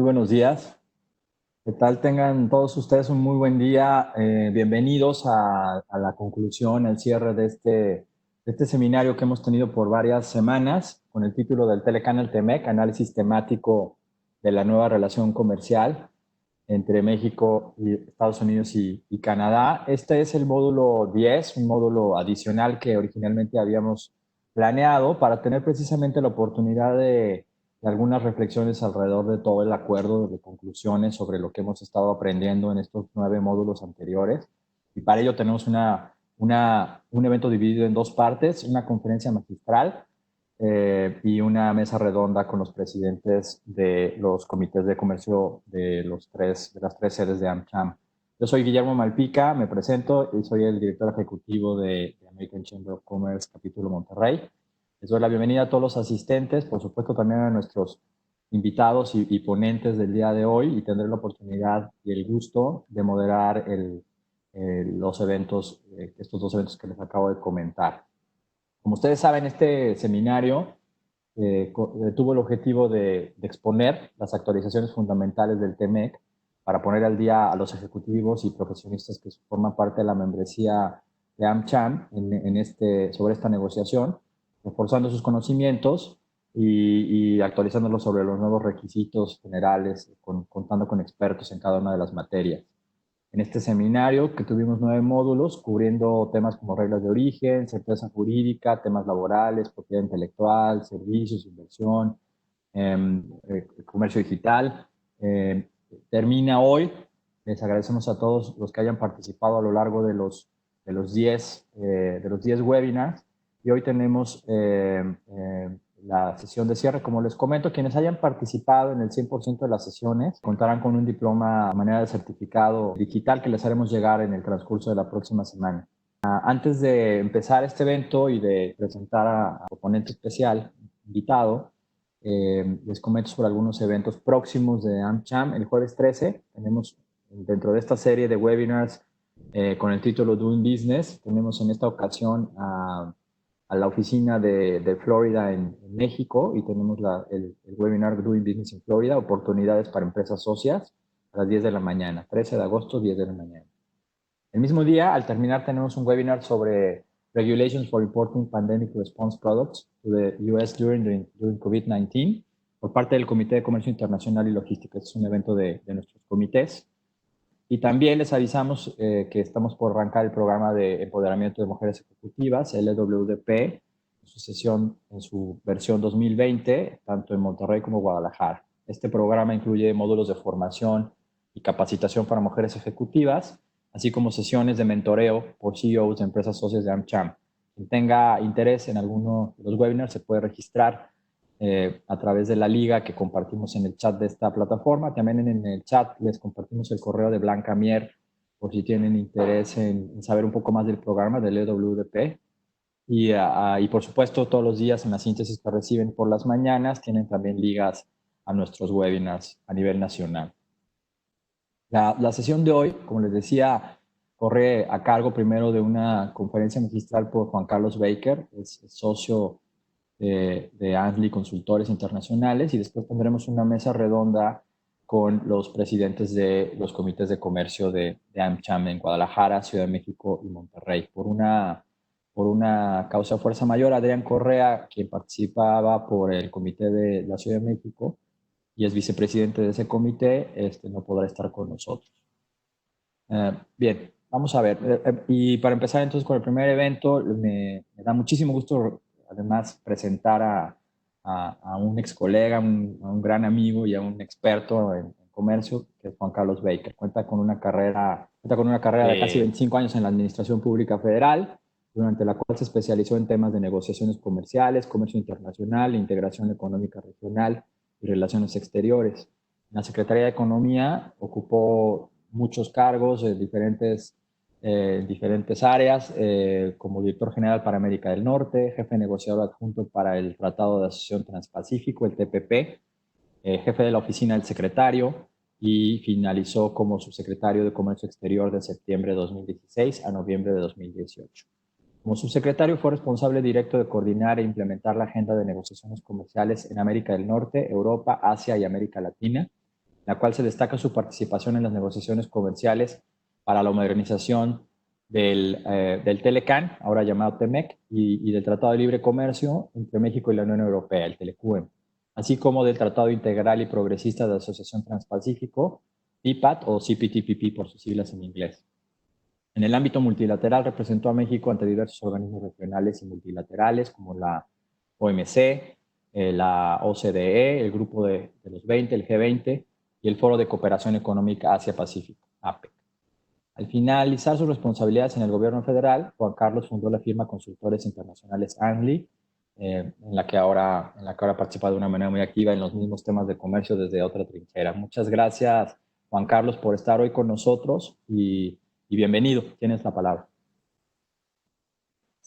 Muy buenos días. ¿Qué tal? Tengan todos ustedes un muy buen día. Bienvenidos a la conclusión, al cierre de este seminario que hemos tenido por varias semanas con el título del Telecanal TEMEC, Análisis Temático de la Nueva Relación Comercial entre México y Estados Unidos y Canadá. Este es el módulo 10, un módulo adicional que originalmente habíamos planeado para tener precisamente la oportunidad de algunas reflexiones alrededor de todo el acuerdo, de conclusiones sobre lo que hemos estado aprendiendo en estos 9 módulos anteriores. Y para ello tenemos un evento dividido en dos partes, una conferencia magistral y una mesa redonda con los presidentes de los comités de comercio de las tres sedes de AmCham. Yo soy Guillermo Malpica, me presento y soy el director ejecutivo de American Chamber of Commerce, capítulo Monterrey. Les doy la bienvenida a todos los asistentes, por supuesto también a nuestros invitados y ponentes del día de hoy, y tendré la oportunidad y el gusto de moderar los eventos, estos dos eventos que les acabo de comentar. Como ustedes saben, este seminario tuvo el objetivo de exponer las actualizaciones fundamentales del TEMEC para poner al día a los ejecutivos y profesionistas que forman parte de la membresía de AmCham sobre esta negociación, reforzando sus conocimientos y actualizándolos sobre los nuevos requisitos generales, contando con expertos en cada una de las materias. En este seminario, que tuvimos 9 módulos, cubriendo temas como reglas de origen, certeza jurídica, temas laborales, propiedad intelectual, servicios, inversión, comercio digital. Termina hoy. Les agradecemos a todos los que hayan participado a lo largo de los 10 webinars. Y hoy tenemos la sesión de cierre. Como les comento, quienes hayan participado en el 100% de las sesiones contarán con un diploma a manera de certificado digital que les haremos llegar en el transcurso de la próxima semana. Antes de empezar este evento y de presentar a ponente especial, invitado, les comento sobre algunos eventos próximos de AmCham. El jueves 13 tenemos, dentro de esta serie de webinars con el título Doing Business, tenemos en esta ocasión a la oficina de Florida en México, y tenemos el webinar Doing Business en Florida, oportunidades para empresas socias, a las 10 de la mañana, 13 de agosto, 10 de la mañana. El mismo día, al terminar, tenemos un webinar sobre Regulations for Importing Pandemic Response Products to the U.S. during COVID-19 por parte del Comité de Comercio Internacional y Logística. Este es un evento de nuestros comités. Y también les avisamos que estamos por arrancar el programa de empoderamiento de mujeres ejecutivas, LWDP, en su versión 2020, tanto en Monterrey como Guadalajara. Este programa incluye módulos de formación y capacitación para mujeres ejecutivas, así como sesiones de mentoreo por CEOs de empresas socias de AmCham. Quien tenga interés en alguno de los webinars se puede registrar a través de la liga que compartimos en el chat de esta plataforma. También en el chat les compartimos el correo de Blanca Mier por si tienen interés en saber un poco más del programa del EWDP. Y por supuesto, todos los días en la síntesis que reciben por las mañanas tienen también ligas a nuestros webinars a nivel nacional. La sesión de hoy, como les decía, corre a cargo primero de una conferencia magistral por Juan Carlos Baker, es socio de Ansley Consultores Internacionales, y después tendremos una mesa redonda con los presidentes de los comités de comercio de AmCham en Guadalajara, Ciudad de México y Monterrey. Por una causa de fuerza mayor, Adrián Correa, quien participaba por el comité de la Ciudad de México y es vicepresidente de ese comité, no podrá estar con nosotros. Bien, vamos a ver. Y para empezar entonces con el primer evento, me da muchísimo gusto además presentar a un ex colega, a un gran amigo y a un experto en comercio, que es Juan Carlos Baker. Cuenta con una carrera de casi 25 años en la Administración Pública Federal, durante la cual se especializó en temas de negociaciones comerciales, comercio internacional, integración económica regional y relaciones exteriores. En la Secretaría de Economía ocupó muchos cargos en diferentes áreas, como director general para América del Norte, jefe negociador adjunto para el Tratado de Asociación Transpacífico, el TPP, jefe de la oficina del secretario, y finalizó como subsecretario de Comercio Exterior de septiembre de 2016 a noviembre de 2018. Como subsecretario fue responsable directo de coordinar e implementar la agenda de negociaciones comerciales en América del Norte, Europa, Asia y América Latina, la cual se destaca su participación en las negociaciones comerciales para la modernización del Telecan, ahora llamado TEMEC, y del Tratado de Libre Comercio entre México y la Unión Europea, el TELECUEM, así como del Tratado Integral y Progresista de Asociación Transpacífico, TIPAT o CPTPP por sus siglas en inglés. En el ámbito multilateral representó a México ante diversos organismos regionales y multilaterales como la OMC, la OCDE, el Grupo de los 20, el G20 y el Foro de Cooperación Económica Asia-Pacífico, APEC. Al finalizar sus responsabilidades en el gobierno federal, Juan Carlos fundó la firma Consultores Internacionales ANGLI, en la que ahora participa de una manera muy activa en los mismos temas de comercio desde otra trinchera. Muchas gracias, Juan Carlos, por estar hoy con nosotros y bienvenido. Tienes la palabra.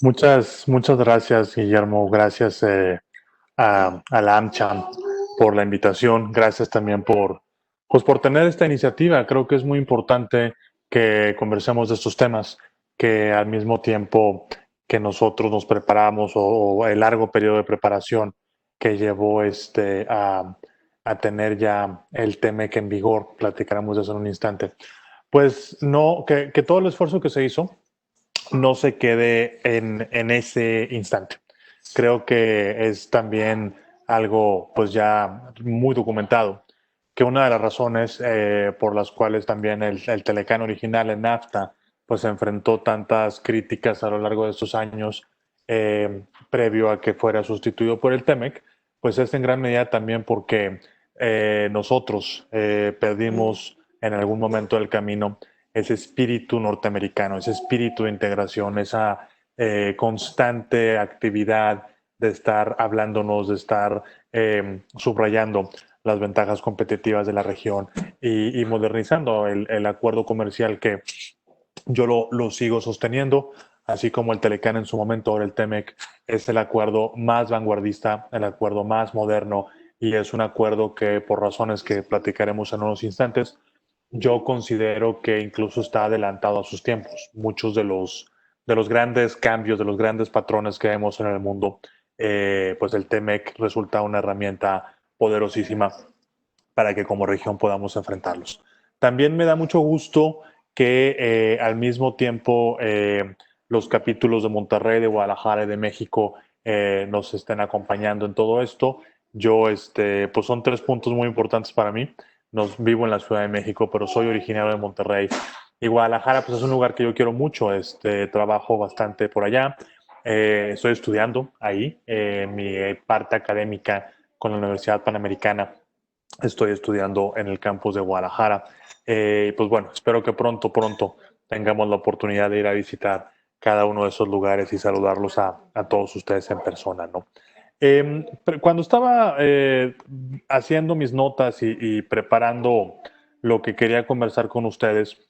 Muchas gracias, Guillermo. Gracias a la AmCham por la invitación. Gracias también por tener esta iniciativa. Creo que es muy importante que conversemos de estos temas, que al mismo tiempo que nosotros nos preparamos o el largo periodo de preparación que llevó a tener ya el TEMEC en vigor, platicaremos de eso en un instante. Pues no, que todo el esfuerzo que se hizo no se quede en ese instante. Creo que es también algo pues ya muy documentado, que una de las razones por las cuales también el Telecán original en NAFTA pues se enfrentó tantas críticas a lo largo de estos años previo a que fuera sustituido por el TEMEC, pues es en gran medida también porque nosotros perdimos en algún momento del camino ese espíritu norteamericano, ese espíritu de integración, esa constante actividad de estar hablándonos, de estar subrayando las ventajas competitivas de la región y modernizando el acuerdo comercial que yo lo sigo sosteniendo, así como el Telecán en su momento, ahora el TEMEC, es el acuerdo más vanguardista, el acuerdo más moderno y es un acuerdo que por razones que platicaremos en unos instantes, yo considero que incluso está adelantado a sus tiempos. Muchos de los grandes cambios, de los grandes patrones que vemos en el mundo, pues el TEMEC resulta una herramienta poderosísima para que como región podamos enfrentarlos. También me da mucho gusto que al mismo tiempo los capítulos de Monterrey, de Guadalajara y de México nos estén acompañando en todo esto. Yo, pues son 3 puntos muy importantes para mí. Vivo en la Ciudad de México, pero soy originario de Monterrey. Y Guadalajara, pues es un lugar que yo quiero mucho. Trabajo bastante por allá. Estoy estudiando ahí mi parte académica con la Universidad Panamericana. Estoy estudiando en el campus de Guadalajara. Pues bueno, espero que pronto tengamos la oportunidad de ir a visitar cada uno de esos lugares y saludarlos a todos ustedes en persona, ¿no? Cuando estaba haciendo mis notas y preparando lo que quería conversar con ustedes,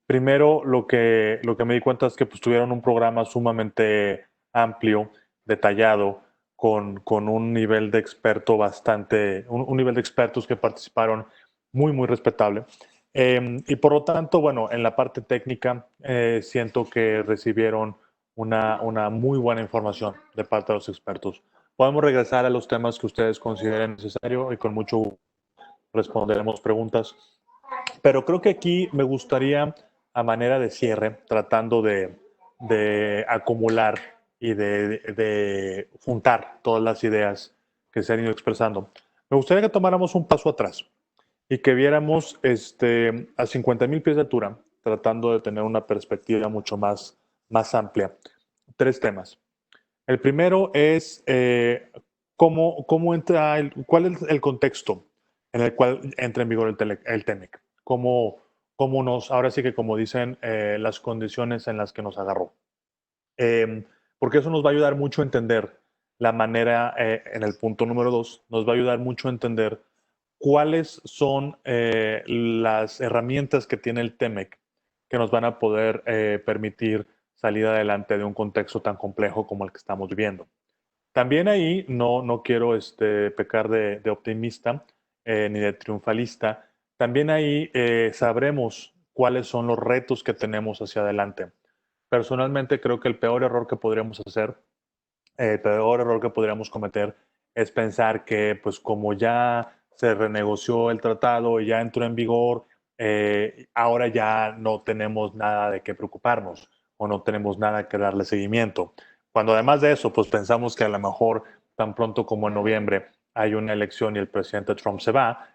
primero lo que me di cuenta es que pues, tuvieron un programa sumamente amplio, detallado, con un nivel de experto bastante, un nivel de expertos que participaron muy respetable. Y por lo tanto, bueno, en la parte técnica siento que recibieron una muy buena información de parte de los expertos. Podemos regresar a los temas que ustedes consideren necesario y con mucho gusto responderemos preguntas. Pero creo que aquí me gustaría, a manera de cierre, tratando de acumular y de juntar todas las ideas que se han ido expresando, me gustaría que tomáramos un paso atrás y que viéramos a 50,000 pies de altura, tratando de tener una perspectiva mucho más amplia. 3 temas. El primero es cómo entra, cuál es el contexto en el cual entra en vigor el TEMEC. Ahora sí que como dicen, las condiciones en las que nos agarró. Porque eso nos va a ayudar mucho a entender la manera, en el punto número 2, nos va a ayudar mucho a entender cuáles son las herramientas que tiene el TEMEC que nos van a poder permitir salir adelante de un contexto tan complejo como el que estamos viviendo. También ahí no quiero pecar de optimista ni de triunfalista. También ahí sabremos cuáles son los retos que tenemos hacia adelante. Personalmente creo que el peor error que podríamos hacer, el peor error que podríamos cometer es pensar que pues como ya se renegoció el tratado y ya entró en vigor, ahora ya no tenemos nada de qué preocuparnos o no tenemos nada que darle seguimiento. Cuando además de eso, pues pensamos que a lo mejor tan pronto como en noviembre hay una elección y el presidente Trump se va,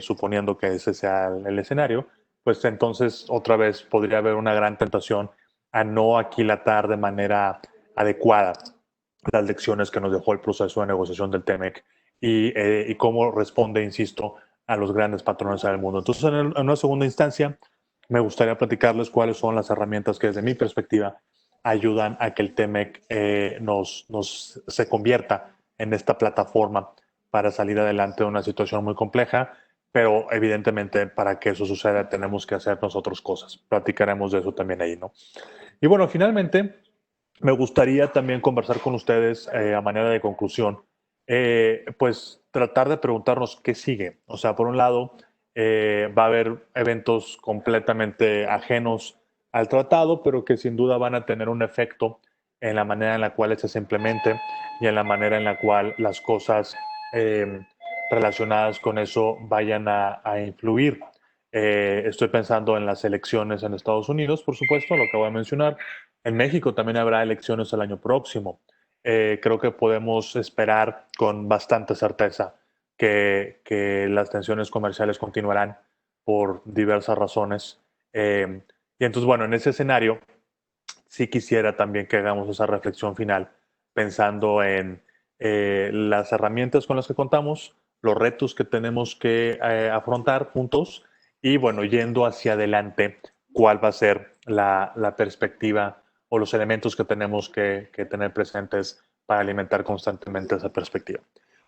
suponiendo que ese sea el escenario, pues entonces otra vez podría haber una gran tentación a no aquilatar de manera adecuada las lecciones que nos dejó el proceso de negociación del TEMEC y cómo responde, insisto, a los grandes patrones del mundo. Entonces, en una segunda instancia, me gustaría platicarles cuáles son las herramientas que desde mi perspectiva ayudan a que el TEMEC se convierta en esta plataforma para salir adelante de una situación muy compleja, pero evidentemente para que eso suceda tenemos que hacer nosotros cosas. Platicaremos de eso también ahí, ¿no? Y bueno, finalmente, me gustaría también conversar con ustedes a manera de conclusión, pues tratar de preguntarnos qué sigue. O sea, por un lado, va a haber eventos completamente ajenos al tratado, pero que sin duda van a tener un efecto en la manera en la cual este se implemente y en la manera en la cual las cosas eh, relacionadas con eso vayan a influir. Estoy pensando en las elecciones en Estados Unidos, por supuesto, lo que voy a mencionar. En México también habrá elecciones el año próximo. Creo que podemos esperar con bastante certeza que las tensiones comerciales continuarán por diversas razones. Y entonces, bueno, en ese escenario, sí quisiera también que hagamos esa reflexión final, pensando en las herramientas con las que contamos, los retos que tenemos que afrontar juntos y, bueno, yendo hacia adelante, cuál va a ser la perspectiva o los elementos que tenemos que tener presentes para alimentar constantemente esa perspectiva.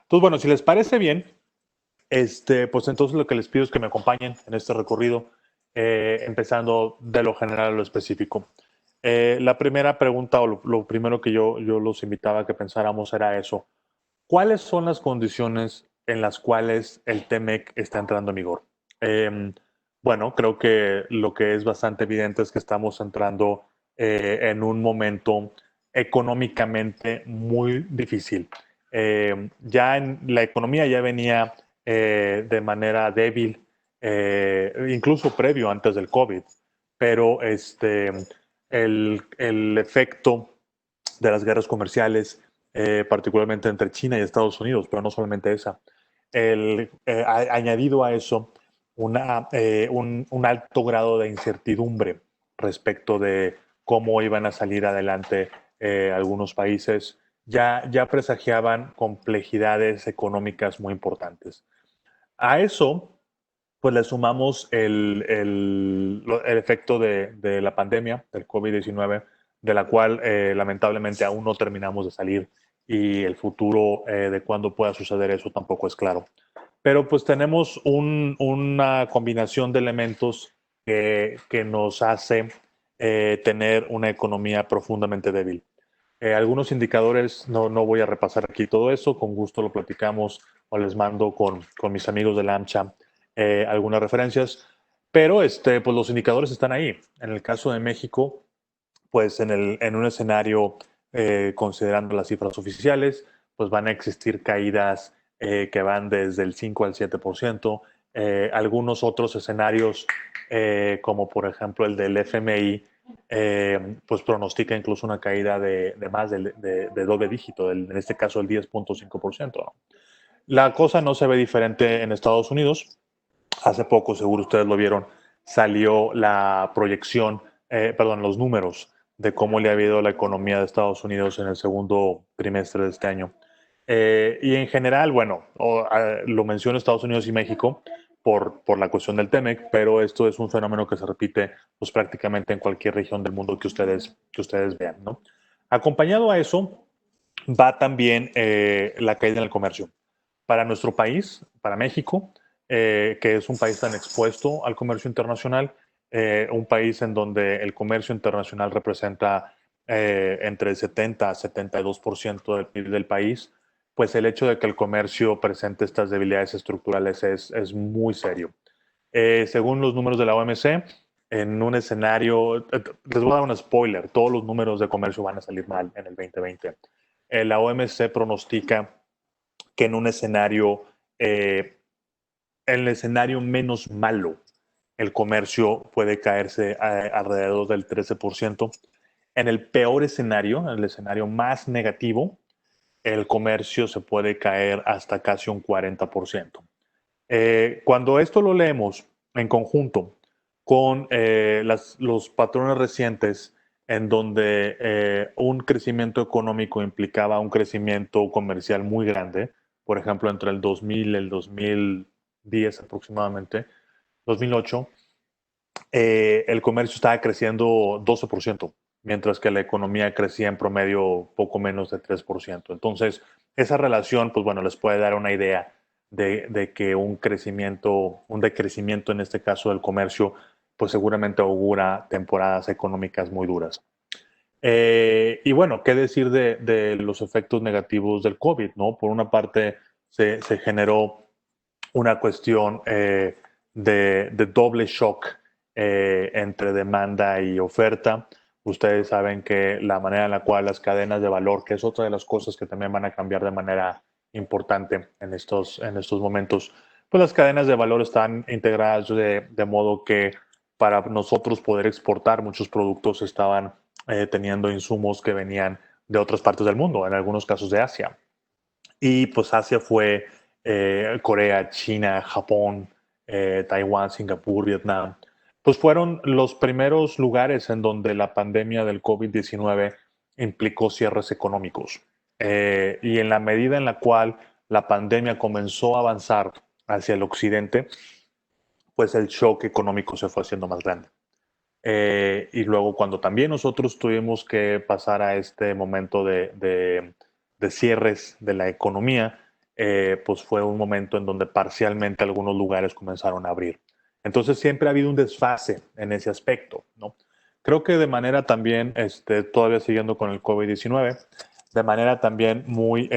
Entonces, bueno, si les parece bien, pues entonces lo que les pido es que me acompañen en este recorrido, empezando de lo general a lo específico. La primera pregunta o lo primero que yo los invitaba a que pensáramos era eso. ¿Cuáles son las condiciones en las cuales el TEMEC está entrando en vigor? Eh, bueno, creo que lo que es bastante evidente es que estamos entrando en un momento económicamente muy difícil. Ya en la economía ya venía de manera débil, incluso previo antes del COVID, pero el efecto de las guerras comerciales, particularmente entre China y Estados Unidos, pero no solamente esa. Añadido a eso, un alto grado de incertidumbre respecto de cómo iban a salir adelante algunos países, ya presagiaban complejidades económicas muy importantes. A eso, pues le sumamos el efecto de la pandemia, del COVID-19, de la cual lamentablemente aún no terminamos de salir y el futuro de cuándo pueda suceder eso tampoco es claro. Pero pues tenemos una combinación de elementos que nos hace tener una economía profundamente débil. Algunos indicadores, no voy a repasar aquí todo eso, con gusto lo platicamos o les mando con mis amigos de la AmCham algunas referencias, pero pues los indicadores están ahí. En el caso de México, pues en un escenario, considerando las cifras oficiales, pues van a existir caídas que van desde el 5 al 7%. Algunos otros escenarios, como por ejemplo el del FMI, pues pronostica incluso una caída de más de doble dígito, en este caso el 10.5%, ¿no? La cosa no se ve diferente en Estados Unidos. Hace poco, seguro ustedes lo vieron, salió la proyección, perdón, los números de cómo le ha ido la economía de Estados Unidos en el segundo trimestre de este año. Y en general, bueno, lo menciono Estados Unidos y México por la cuestión del TEMEC, pero esto es un fenómeno que se repite pues, prácticamente en cualquier región del mundo que ustedes vean, ¿no? Acompañado a eso va también la caída en el comercio. Para nuestro país, para México, que es un país tan expuesto al comercio internacional, un país en donde el comercio internacional representa entre el 70 a 72% del PIB del país, pues el hecho de que el comercio presente estas debilidades estructurales es muy serio. Según los números de la OMC, en un escenario, les voy a dar un spoiler, todos los números de comercio van a salir mal en el 2020. La OMC pronostica que en un escenario en el escenario menos malo, el comercio puede caerse alrededor del 13%. En el peor escenario, en el escenario más negativo, el comercio se puede caer hasta casi un 40%. Cuando esto lo leemos en conjunto con los patrones recientes en donde un crecimiento económico implicaba un crecimiento comercial muy grande, por ejemplo, entre el 2000 y el 2010 aproximadamente, 2008, el comercio estaba creciendo 12%, mientras que la economía crecía en promedio poco menos de 3%. Entonces, esa relación, pues bueno, les puede dar una idea de que un decrecimiento en este caso del comercio, pues seguramente augura temporadas económicas muy duras. Y bueno, ¿qué decir de los efectos negativos del COVID? ¿No? Por una parte, se generó una cuestión de doble shock entre demanda y oferta. Ustedes saben que la manera en la cual las cadenas de valor, que es otra de las cosas que también van a cambiar de manera importante en estos momentos, pues las cadenas de valor están integradas de modo que para nosotros poder exportar muchos productos estaban teniendo insumos que venían de otras partes del mundo, en algunos casos de Asia. Y pues Asia fue Corea, China, Japón, Taiwán, Singapur, Vietnam. Pues fueron los primeros lugares en donde la pandemia del COVID-19 implicó cierres económicos. Y en la medida en la cual la pandemia comenzó a avanzar hacia el occidente, pues el shock económico se fue haciendo más grande. Y luego cuando también nosotros tuvimos que pasar a este momento de cierres de la economía, pues fue un momento en donde parcialmente algunos lugares comenzaron a abrir. Entonces siempre ha habido un desfase en ese aspecto, ¿no? Creo que de manera también, todavía siguiendo con el COVID-19, de manera también muy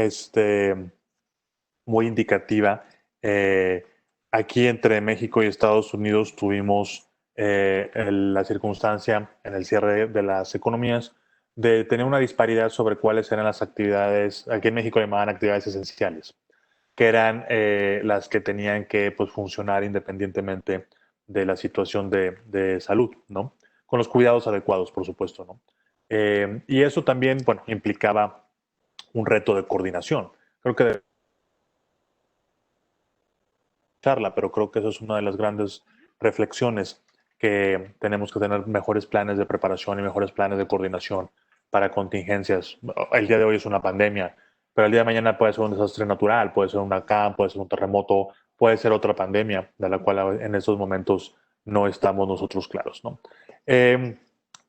indicativa, aquí entre México y Estados Unidos tuvimos la circunstancia en el cierre de las economías de tener una disparidad sobre cuáles eran las actividades, aquí en México llamaban actividades esenciales, que eran las que tenían que pues, funcionar independientemente de la situación de salud, ¿no? Con los cuidados adecuados, por supuesto, ¿no? Y eso también, bueno, implicaba un reto de coordinación. Creo que charla, pero creo que eso es una de las grandes reflexiones que tenemos que tener mejores planes de preparación y mejores planes de coordinación para contingencias. El día de hoy es una pandemia, pero el día de mañana puede ser un desastre natural, puede ser un huracán, puede ser un terremoto, puede ser otra pandemia de la cual en estos momentos no estamos nosotros claros, ¿no?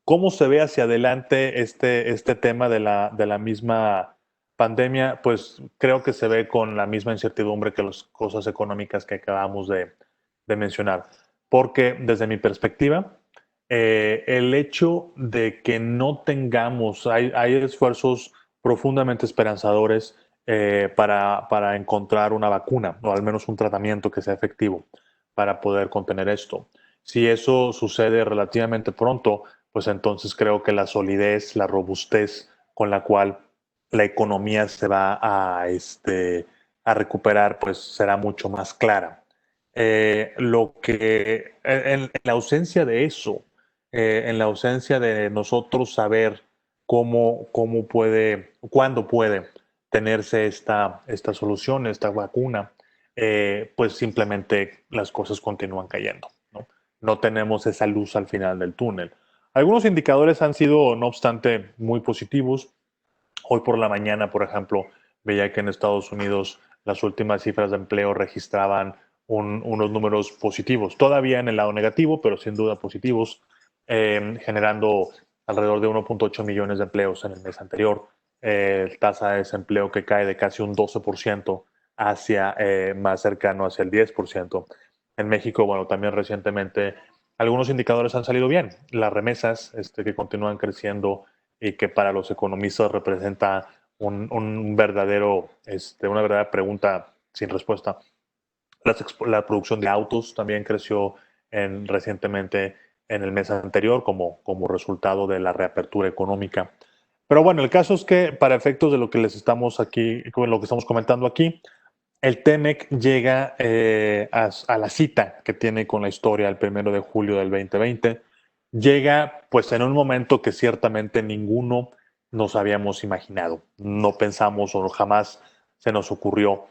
¿Cómo se ve hacia adelante este tema de la misma pandemia? Pues creo que se ve con la misma incertidumbre que las cosas económicas que acabamos de mencionar. Porque desde mi perspectiva, el hecho de que no tengamos, hay esfuerzos profundamente esperanzadores para encontrar una vacuna o al menos un tratamiento que sea efectivo para poder contener esto. Si eso sucede relativamente pronto, pues entonces creo que la solidez, la robustez con la cual la economía se va a recuperar, pues será mucho más clara. Lo que en la ausencia de eso, en la ausencia de nosotros saber cómo puede, cuándo puede tenerse esta solución, esta vacuna, pues simplemente las cosas continúan cayendo, ¿no? No tenemos esa luz al final del túnel. Algunos indicadores han sido, no obstante, muy positivos. Hoy por la mañana, por ejemplo, veía que en Estados Unidos las últimas cifras de empleo registraban unos números positivos, todavía en el lado negativo, pero sin duda positivos, generando alrededor de 1.8 millones de empleos en el mes anterior. Tasa de desempleo que cae de casi un 12% hacia más cercano hacia el 10%. En México, bueno, también recientemente algunos indicadores han salido bien. Las remesas que continúan creciendo y que para los economistas representa un verdadero, una verdadera pregunta sin respuesta. La producción de autos también creció recientemente en el mes anterior como resultado de la reapertura económica. Pero bueno, el caso es que para efectos de lo que les estamos aquí, lo que estamos comentando aquí, el TEMEC llega a la cita que tiene con la historia el 1 de julio del 2020. Llega pues en un momento que ciertamente ninguno nos habíamos imaginado. No pensamos o jamás se nos ocurrió,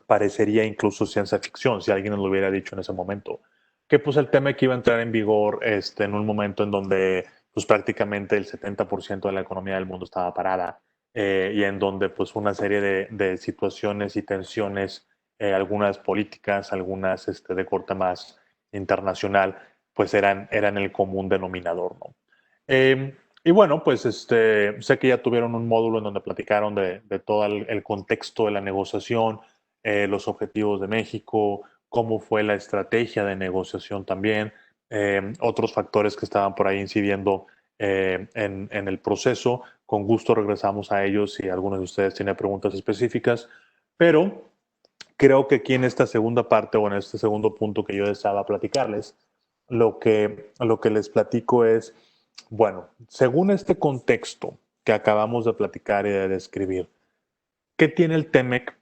parecería incluso ciencia ficción si alguien nos lo hubiera dicho en ese momento, que pues el TEMEC iba a entrar en vigor en un momento en donde pues prácticamente el 70% de la economía del mundo estaba parada, y en donde pues una serie de situaciones y tensiones, algunas políticas, algunas de corte más internacional, pues eran el común denominador, ¿no? Y bueno, pues sé que ya tuvieron un módulo en donde platicaron de todo el contexto de la negociación, los objetivos de México, cómo fue la estrategia de negociación también, otros factores que estaban por ahí incidiendo en el proceso. Con gusto regresamos a ellos si alguno de ustedes tiene preguntas específicas, pero creo que aquí en esta segunda parte o en este segundo punto que yo deseaba platicarles, lo que les platico es, bueno, según este contexto que acabamos de platicar y de describir, ¿qué tiene el TEMEC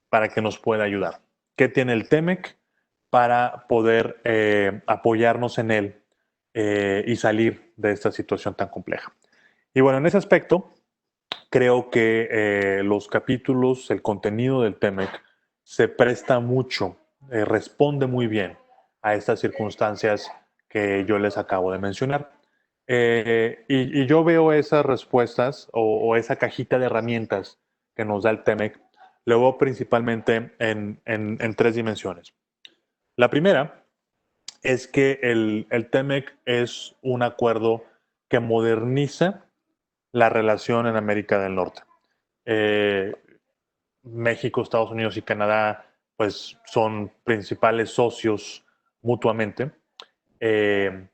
para que nos pueda ayudar? ¿Qué tiene el TEMEC para poder apoyarnos en él y salir de esta situación tan compleja? Y bueno, en ese aspecto, creo que los capítulos, el contenido del TEMEC se presta mucho, responde muy bien a estas circunstancias que yo les acabo de mencionar. Y yo veo esas respuestas o esa cajita de herramientas que nos da el TEMEC, lo veo principalmente en tres dimensiones. La primera es que el TEMEC es un acuerdo que moderniza la relación en América del Norte. Eh, México, Estados Unidos y Canadá pues son principales socios mutuamente, eh,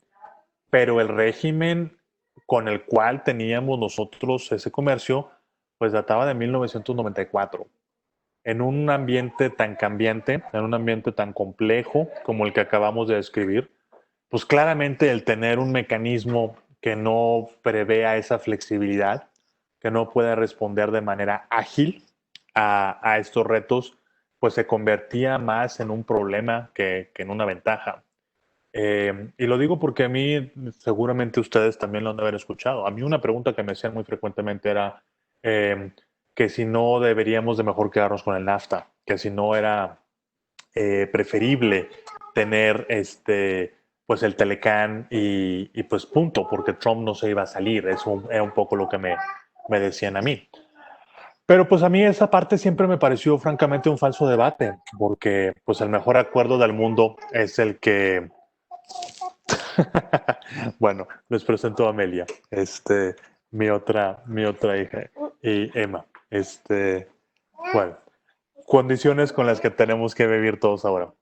pero el régimen con el cual teníamos nosotros ese comercio pues databa de 1994. En un ambiente tan cambiante, en un ambiente tan complejo como el que acabamos de describir, pues claramente el tener un mecanismo que no prevea esa flexibilidad, que no pueda responder de manera ágil a estos retos, pues se convertía más en un problema que en una ventaja. Y lo digo porque a mí, seguramente ustedes también lo han de haber escuchado. A mí una pregunta que me hacían muy frecuentemente era que si no deberíamos de mejor quedarnos con el NAFTA, que si no era preferible tener pues el Telecán y pues punto, porque Trump no se iba a salir. Eso era un poco lo que me decían a mí. Pero pues a mí esa parte siempre me pareció francamente un falso debate, porque pues el mejor acuerdo del mundo es el que... Bueno, les presento a Amelia, mi otra hija, y Emma. Bueno, condiciones con las que tenemos que vivir todos ahora.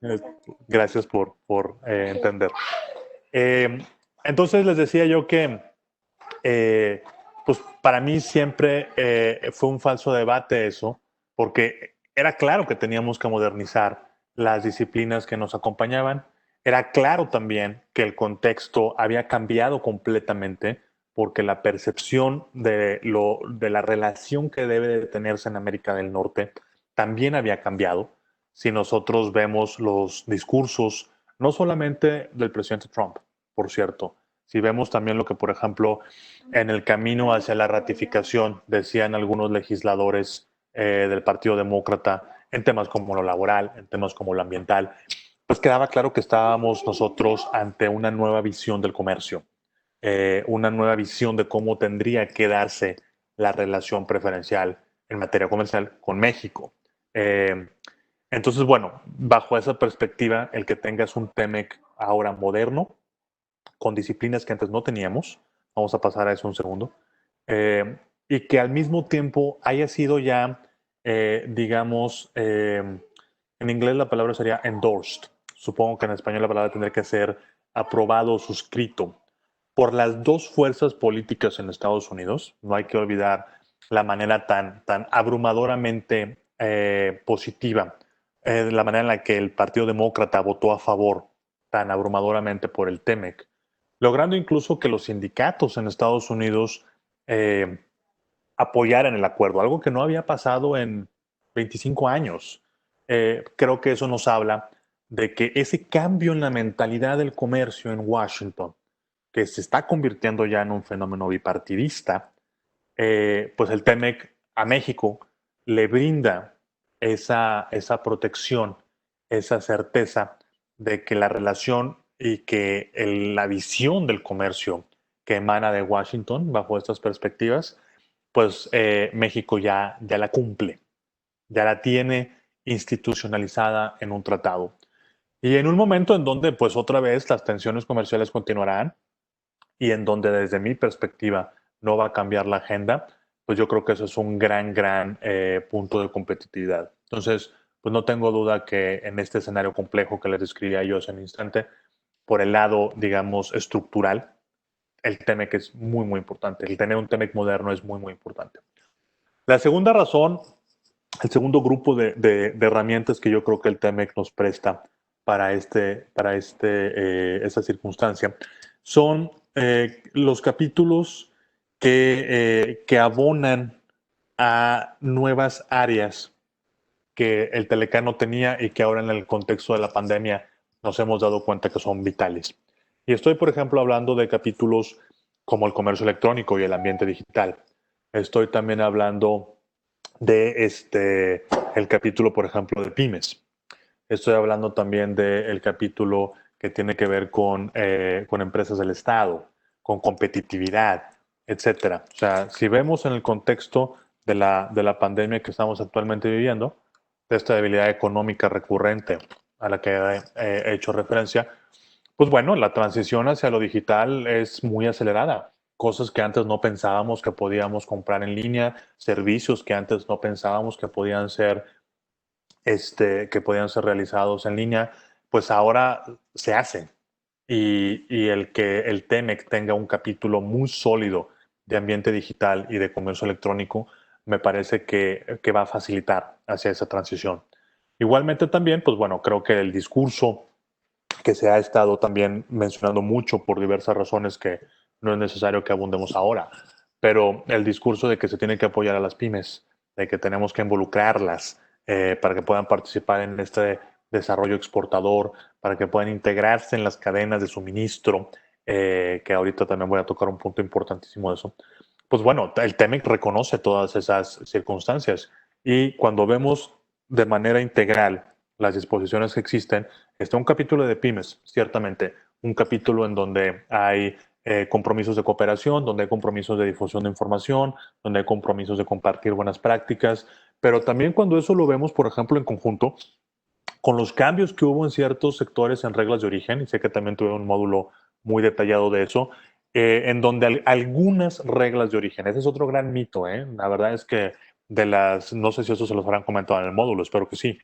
Gracias por entender. Eh, entonces les decía yo que pues para mí siempre fue un falso debate eso, porque era claro que teníamos que modernizar las disciplinas que nos acompañaban. Era claro también que el contexto había cambiado completamente, porque la percepción de la relación que debe de tenerse en América del Norte también había cambiado. Si nosotros vemos los discursos, no solamente del presidente Trump, por cierto, si vemos también lo que, por ejemplo, en el camino hacia la ratificación, decían algunos legisladores del Partido Demócrata, en temas como lo laboral, en temas como lo ambiental, pues quedaba claro que estábamos nosotros ante una nueva visión del comercio, una nueva visión de cómo tendría que darse la relación preferencial en materia comercial con México. Eh, entonces, bueno, bajo esa perspectiva, el que tengas un TEMEC ahora moderno, con disciplinas que antes no teníamos, vamos a pasar a eso un segundo, y que al mismo tiempo haya sido ya, digamos, en inglés la palabra sería endorsed, supongo que en español la palabra tendría que ser aprobado o suscrito por las dos fuerzas políticas en Estados Unidos. No hay que olvidar la manera tan abrumadoramente positiva, la manera en la que el Partido Demócrata votó a favor tan abrumadoramente por el TEMEC, logrando incluso que los sindicatos en Estados Unidos apoyaran el acuerdo, algo que no había pasado en 25 años. creo que eso nos habla de que ese cambio en la mentalidad del comercio en Washington, que se está convirtiendo ya en un fenómeno bipartidista, pues el TEMEC a México le brinda esa protección, esa certeza de que la relación y que la visión del comercio que emana de Washington bajo estas perspectivas, pues México ya la cumple, ya la tiene institucionalizada en un tratado. Y en un momento en donde, pues otra vez, las tensiones comerciales continuarán y en donde desde mi perspectiva no va a cambiar la agenda, pues yo creo que eso es un gran punto de competitividad. Entonces, pues no tengo duda que en este escenario complejo que les describía yo hace un instante, por el lado, digamos, estructural, el TEMEC es muy importante. El tener un TEMEC moderno es muy importante. La segunda razón, el segundo grupo de herramientas que yo creo que el TEMEC nos presta para esta circunstancia son los capítulos que abonan a nuevas áreas que el Telecán no tenía y que ahora en el contexto de la pandemia nos hemos dado cuenta que son vitales. Y estoy, por ejemplo, hablando de capítulos como el comercio electrónico y el ambiente digital. Estoy también hablando de el capítulo, por ejemplo, de pymes. Estoy hablando también del capítulo que tiene que ver con empresas del Estado, con competitividad, etcétera. O sea, si vemos en el contexto de la pandemia que estamos actualmente viviendo, de esta debilidad económica recurrente a la que he hecho referencia, pues bueno, la transición hacia lo digital es muy acelerada. Cosas que antes no pensábamos que podíamos comprar en línea, servicios que antes no pensábamos que podían ser realizados en línea, pues ahora se hacen. Y el que el TEMEC tenga un capítulo muy sólido de ambiente digital y de comercio electrónico, me parece que va a facilitar hacia esa transición. Igualmente también, pues bueno, creo que el discurso que se ha estado también mencionando mucho por diversas razones que no es necesario que abundemos ahora, pero el discurso de que se tiene que apoyar a las pymes, de que tenemos que involucrarlas para que puedan participar en este desarrollo exportador, para que puedan integrarse en las cadenas de suministro, que ahorita también voy a tocar un punto importantísimo de eso. Pues bueno, el TEMEC reconoce todas esas circunstancias y cuando vemos de manera integral las disposiciones que existen, está un capítulo de pymes, ciertamente, un capítulo en donde hay compromisos de cooperación, donde hay compromisos de difusión de información, donde hay compromisos de compartir buenas prácticas, pero también cuando eso lo vemos, por ejemplo, en conjunto, con los cambios que hubo en ciertos sectores en reglas de origen, y sé que también tuve un módulo muy detallado de eso, en donde algunas reglas de origen, ese es otro gran mito, la verdad es que no sé si eso se los habrán comentado en el módulo, espero que sí,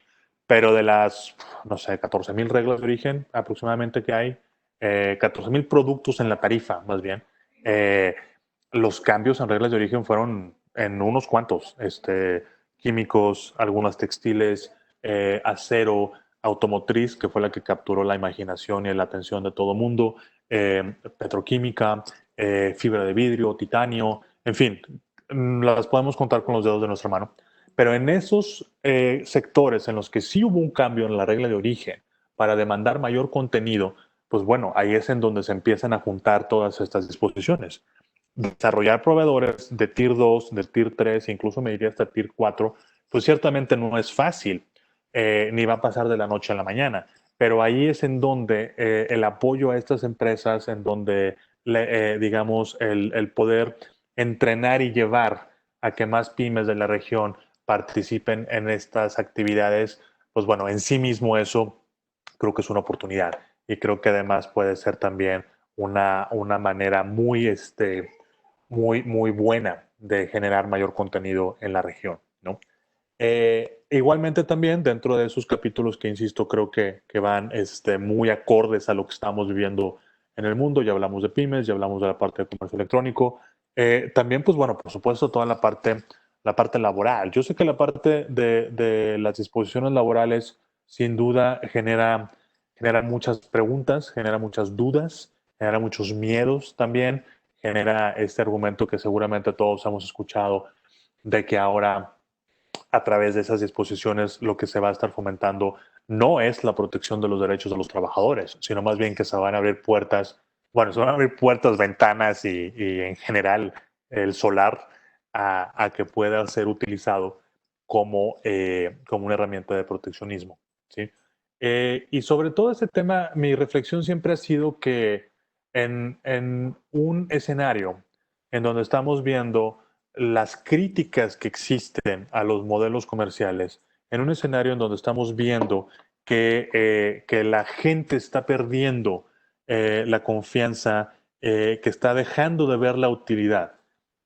pero de las, no sé, 14,000 reglas de origen aproximadamente que hay, 14,000 productos en la tarifa, más bien, eh, los cambios en reglas de origen fueron en unos cuantos, químicos, algunas textiles, acero, automotriz, que fue la que capturó la imaginación y la atención de todo mundo, petroquímica, fibra de vidrio, titanio, en fin, las podemos contar con los dedos de nuestra mano. Pero en esos sectores en los que sí hubo un cambio en la regla de origen para demandar mayor contenido, pues bueno, ahí es en donde se empiezan a juntar todas estas disposiciones. Desarrollar proveedores de Tier 2, de Tier 3, incluso me diría hasta Tier 4, pues ciertamente no es fácil, ni va a pasar de la noche a la mañana, pero ahí es en donde el apoyo a estas empresas, en donde, digamos, el poder entrenar y llevar a que más pymes de la región participen en estas actividades, pues bueno, en sí mismo eso creo que es una oportunidad y creo que además puede ser también una manera muy buena de generar mayor contenido en la región, ¿no? Igualmente también dentro de esos capítulos que, insisto, creo que van muy acordes a lo que estamos viviendo en el mundo, ya hablamos de pymes, ya hablamos de la parte de comercio electrónico, también, pues bueno, por supuesto, toda la parte laboral. Yo sé que la parte de las disposiciones laborales sin duda genera muchas preguntas, genera muchas dudas, genera muchos miedos también, genera este argumento que seguramente todos hemos escuchado de que ahora a través de esas disposiciones lo que se va a estar fomentando no es la protección de los derechos de los trabajadores, sino más bien que se van a abrir puertas, bueno, se van a abrir puertas, ventanas y en general el solar a que pueda ser utilizado como una herramienta de proteccionismo, ¿sí? Y sobre todo ese tema, mi reflexión siempre ha sido que en un escenario en donde estamos viendo las críticas que existen a los modelos comerciales, en un escenario en donde estamos viendo que la gente está perdiendo la confianza, que está dejando de ver la utilidad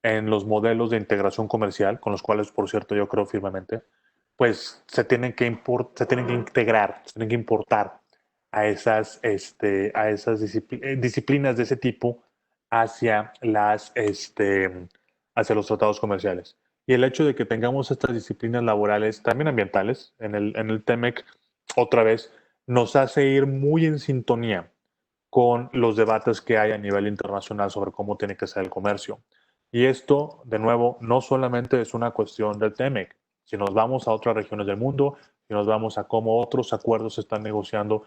en los modelos de integración comercial, con los cuales, por cierto, yo creo firmemente, pues se tienen que integrar, se tienen que importar a esas disciplinas de ese tipo hacia, hacia los tratados comerciales. Y el hecho de que tengamos estas disciplinas laborales, también ambientales, en el TEMEC, otra vez, nos hace ir muy en sintonía con los debates que hay a nivel internacional sobre cómo tiene que ser el comercio. Y esto, de nuevo, no solamente es una cuestión del TEMEC. Si nos vamos a otras regiones del mundo, si nos vamos a cómo otros acuerdos se están negociando,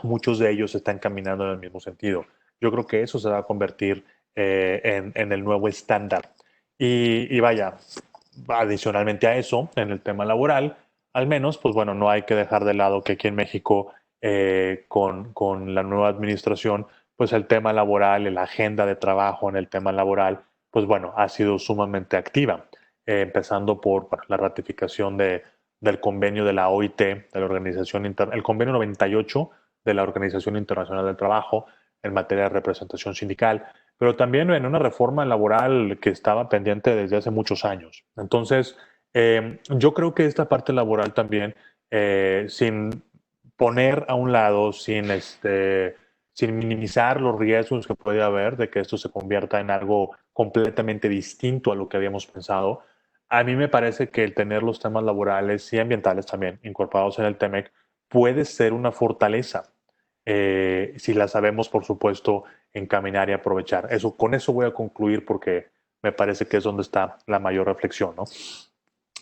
muchos de ellos están caminando en el mismo sentido. Yo creo que eso se va a convertir en el nuevo estándar. Y vaya, adicionalmente a eso, en el tema laboral, al menos, pues bueno, no hay que dejar de lado que aquí en México, con la nueva administración, pues el tema laboral, la agenda de trabajo en el tema laboral, pues bueno, ha sido sumamente activa, empezando por la ratificación del convenio de la OIT, de la Organización el convenio 98 de la Organización Internacional del Trabajo en materia de representación sindical, pero también en una reforma laboral que estaba pendiente desde hace muchos años. Entonces, yo creo que esta parte laboral también, sin poner a un lado, sin minimizar los riesgos que puede haber de que esto se convierta en algo completamente distinto a lo que habíamos pensado, a mí me parece que el tener los temas laborales y ambientales también incorporados en el TEMEC puede ser una fortaleza, si la sabemos, por supuesto, encaminar y aprovechar. Con eso voy a concluir porque me parece que es donde está la mayor reflexión, ¿no?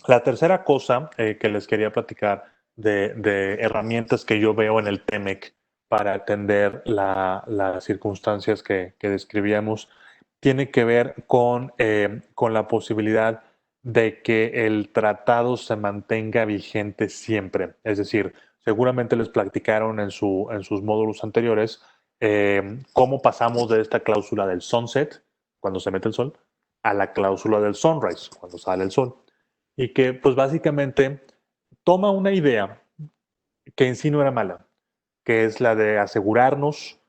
La tercera cosa que les quería platicar de herramientas que yo veo en el TEMEC para atender las circunstancias que describíamos tiene que ver con la posibilidad de que el tratado se mantenga vigente siempre. Es decir, seguramente les platicaron en sus módulos anteriores cómo pasamos de esta cláusula del sunset, cuando se mete el sol, a la cláusula del sunrise, cuando sale el sol. Y que pues básicamente toma una idea que en sí no era mala, que es la de asegurarnos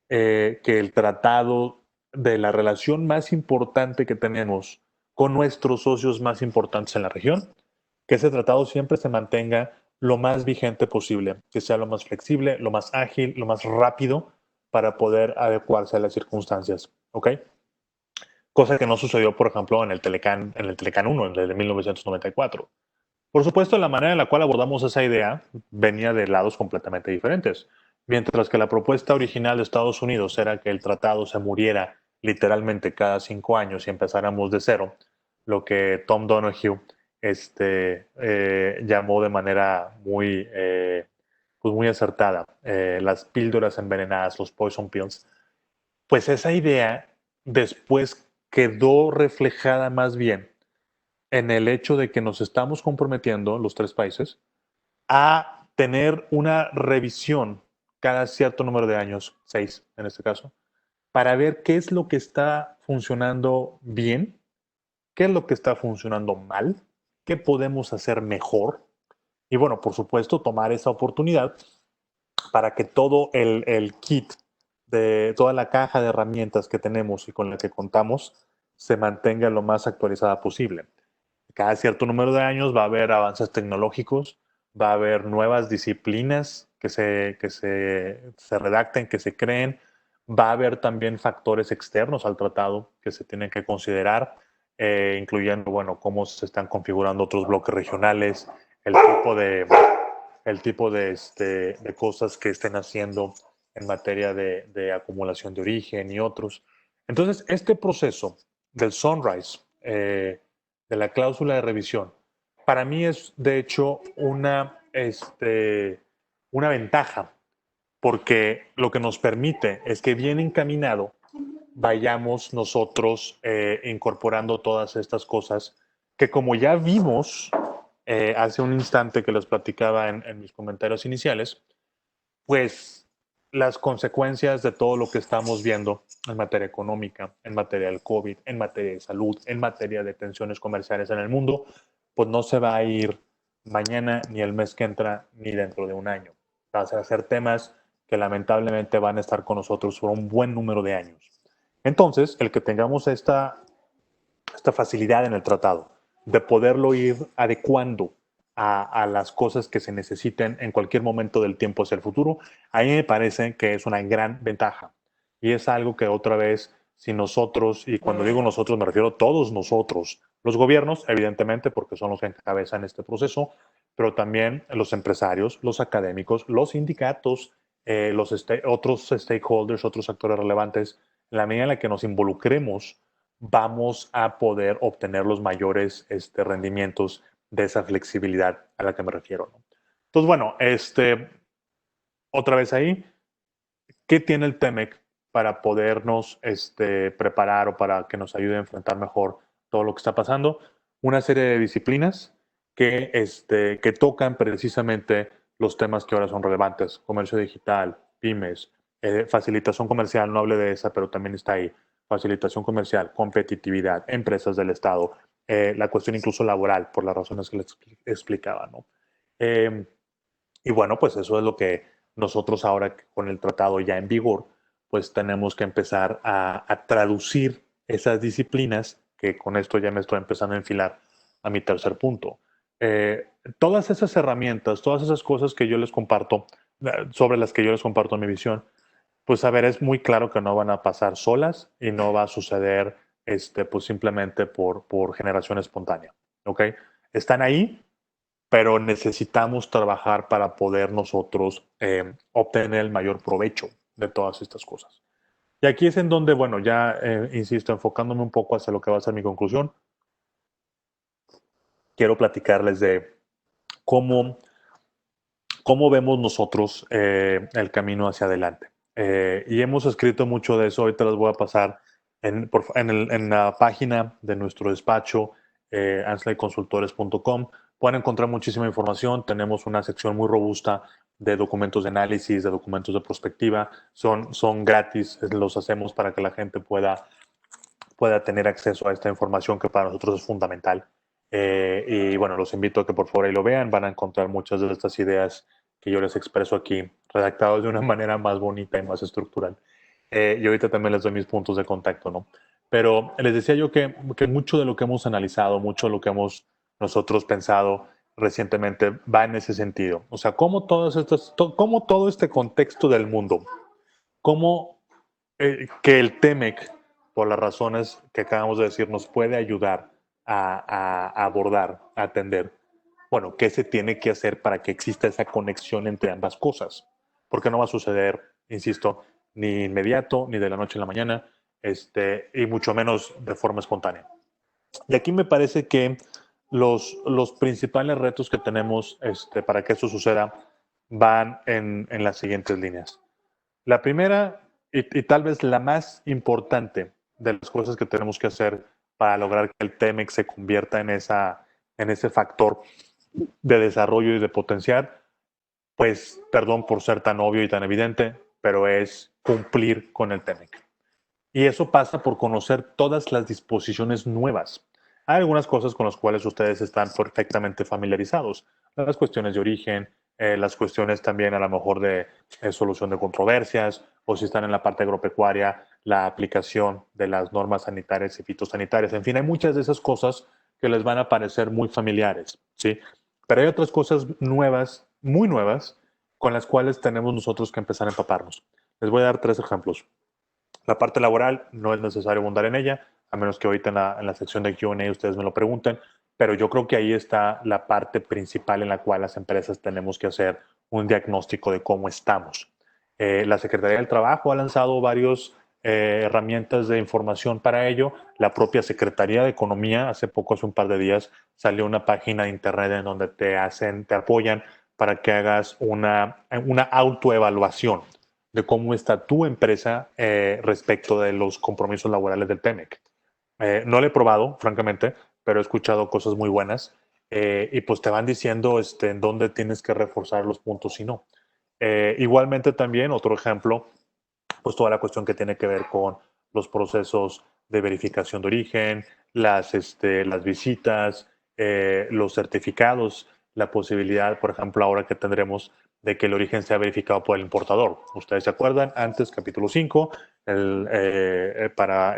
que el tratado de la relación más importante que tenemos con nuestros socios más importantes en la región, que ese tratado siempre se mantenga lo más vigente posible, que sea lo más flexible, lo más ágil, lo más rápido para poder adecuarse a las circunstancias, ¿ok? Cosa que no sucedió, por ejemplo, en el Telecán 1, en el de 1994. Por supuesto, la manera en la cual abordamos esa idea venía de lados completamente diferentes. Mientras que la propuesta original de Estados Unidos era que el tratado se muriera literalmente cada 5 años y empezáramos de cero, lo que Tom Donahue llamó de manera pues muy acertada, las píldoras envenenadas, los poison pills, pues esa idea después quedó reflejada más bien en el hecho de que nos estamos comprometiendo, los tres países, a tener una revisión cada cierto número de años, 6 en este caso, para ver qué es lo que está funcionando bien, qué es lo que está funcionando mal, qué podemos hacer mejor. Y bueno, por supuesto, tomar esa oportunidad para que todo el kit de toda la caja de herramientas que tenemos y con la que contamos se mantenga lo más actualizada posible. Cada cierto número de años va a haber avances tecnológicos, va a haber nuevas disciplinas se redacten, que se creen, va a haber también factores externos al tratado que se tienen que considerar, incluyendo, bueno, cómo se están configurando otros bloques regionales, el tipo de cosas que estén haciendo en materia de acumulación de origen y otros. Entonces, este proceso del Sunrise, de la cláusula de revisión, para mí es, de hecho, una ventaja, porque lo que nos permite es que bien encaminado vayamos nosotros incorporando todas estas cosas que, como ya vimos hace un instante que les platicaba en mis comentarios iniciales, pues las consecuencias de todo lo que estamos viendo en materia económica, en materia del COVID, en materia de salud, en materia de tensiones comerciales en el mundo, pues no se va a ir mañana, ni el mes que entra, ni dentro de un año. Van a ser temas que lamentablemente van a estar con nosotros por un buen número de años. Entonces, el que tengamos esta facilidad en el tratado de poderlo ir adecuando a las cosas que se necesiten en cualquier momento del tiempo hacia el futuro, a mí me parece que es una gran ventaja. Y es algo que otra vez, si nosotros, y cuando digo nosotros me refiero a todos nosotros, los gobiernos, evidentemente, porque son los que encabezan este proceso, pero también los empresarios, los académicos, los sindicatos, otros stakeholders, otros actores relevantes, en la medida en la que nos involucremos, vamos a poder obtener los mayores rendimientos de esa flexibilidad a la que me refiero, ¿no? Entonces, bueno, otra vez ahí, ¿qué tiene el TEMEC para podernos preparar o para que nos ayude a enfrentar mejor todo lo que está pasando? Una serie de disciplinas que tocan precisamente los temas que ahora son relevantes: comercio digital, pymes, facilitación comercial, no hablé de esa, pero también está ahí, facilitación comercial, competitividad, empresas del Estado, la cuestión incluso laboral, por las razones que les explicaba, ¿no? Eh, y bueno, pues eso es lo que nosotros ahora con el tratado ya en vigor, pues tenemos que empezar a traducir esas disciplinas, que con esto ya me estoy empezando a enfilar a mi tercer punto. Todas esas herramientas, todas esas cosas que yo les comparto, sobre las que yo les comparto mi visión, pues a ver, es muy claro que no van a pasar solas y no va a suceder pues simplemente por generación espontánea, ¿ok? Están ahí, pero necesitamos trabajar para poder nosotros obtener el mayor provecho de todas estas cosas. Y aquí es en donde, bueno, ya insisto, enfocándome un poco hacia lo que va a ser mi conclusión, quiero platicarles de cómo, cómo vemos nosotros el camino hacia adelante. Y hemos escrito mucho de eso, ahorita les voy a pasar en la página de nuestro despacho, ansleyconsultores.com. Pueden encontrar muchísima información. Tenemos una sección muy robusta de documentos de análisis, de documentos de prospectiva. Son gratis, los hacemos para que la gente pueda tener acceso a esta información que para nosotros es fundamental. Y bueno, los invito a que por favor ahí lo vean. Van a encontrar muchas de estas ideas que yo les expreso aquí, redactados de una manera más bonita y más estructural. Y ahorita también les doy mis puntos de contacto, ¿no? Pero les decía yo que mucho de lo que hemos analizado, mucho de lo que hemos nosotros pensado recientemente va en ese sentido. O sea, cómo cómo todo este contexto del mundo, cómo que el TEMEC, por las razones que acabamos de decir, nos puede ayudar a abordar, a atender. Bueno, ¿qué se tiene que hacer para que exista esa conexión entre ambas cosas? Porque no va a suceder, insisto, ni inmediato, ni de la noche a la mañana, y mucho menos de forma espontánea. Y aquí me parece que los principales retos que tenemos para que eso suceda van en las siguientes líneas. La primera, y tal vez la más importante de las cosas que tenemos que hacer para lograr que el TEMEC se convierta en ese factor de desarrollo y de potenciar, pues perdón por ser tan obvio y tan evidente, pero es cumplir con el TEMEC. Y eso pasa por conocer todas las disposiciones nuevas. Hay algunas cosas con las cuales ustedes están perfectamente familiarizados. Las cuestiones de origen, las cuestiones también a lo mejor de solución de controversias, o si están en la parte agropecuaria, la aplicación de las normas sanitarias y fitosanitarias. En fin, hay muchas de esas cosas que les van a parecer muy familiares, ¿sí? Pero hay otras cosas nuevas, muy nuevas, con las cuales tenemos nosotros que empezar a empaparnos. Les voy a dar 3 ejemplos. La parte laboral no es necesario abundar en ella, a menos que ahorita en la sección de Q&A ustedes me lo pregunten, pero yo creo que ahí está la parte principal en la cual las empresas tenemos que hacer un diagnóstico de cómo estamos. La Secretaría del Trabajo ha lanzado varios herramientas de información para ello. La propia Secretaría de Economía, hace un par de días, salió una página de internet en donde te apoyan para que hagas una autoevaluación de cómo está tu empresa respecto de los compromisos laborales del TEMEC. No lo he probado, francamente, pero he escuchado cosas muy buenas y pues te van diciendo en dónde tienes que reforzar los puntos y no. Igualmente también, otro ejemplo, pues toda la cuestión que tiene que ver con los procesos de verificación de origen, las visitas, los certificados, la posibilidad, por ejemplo, ahora que tendremos de que el origen sea verificado por el importador. Ustedes se acuerdan, antes, capítulo 5, para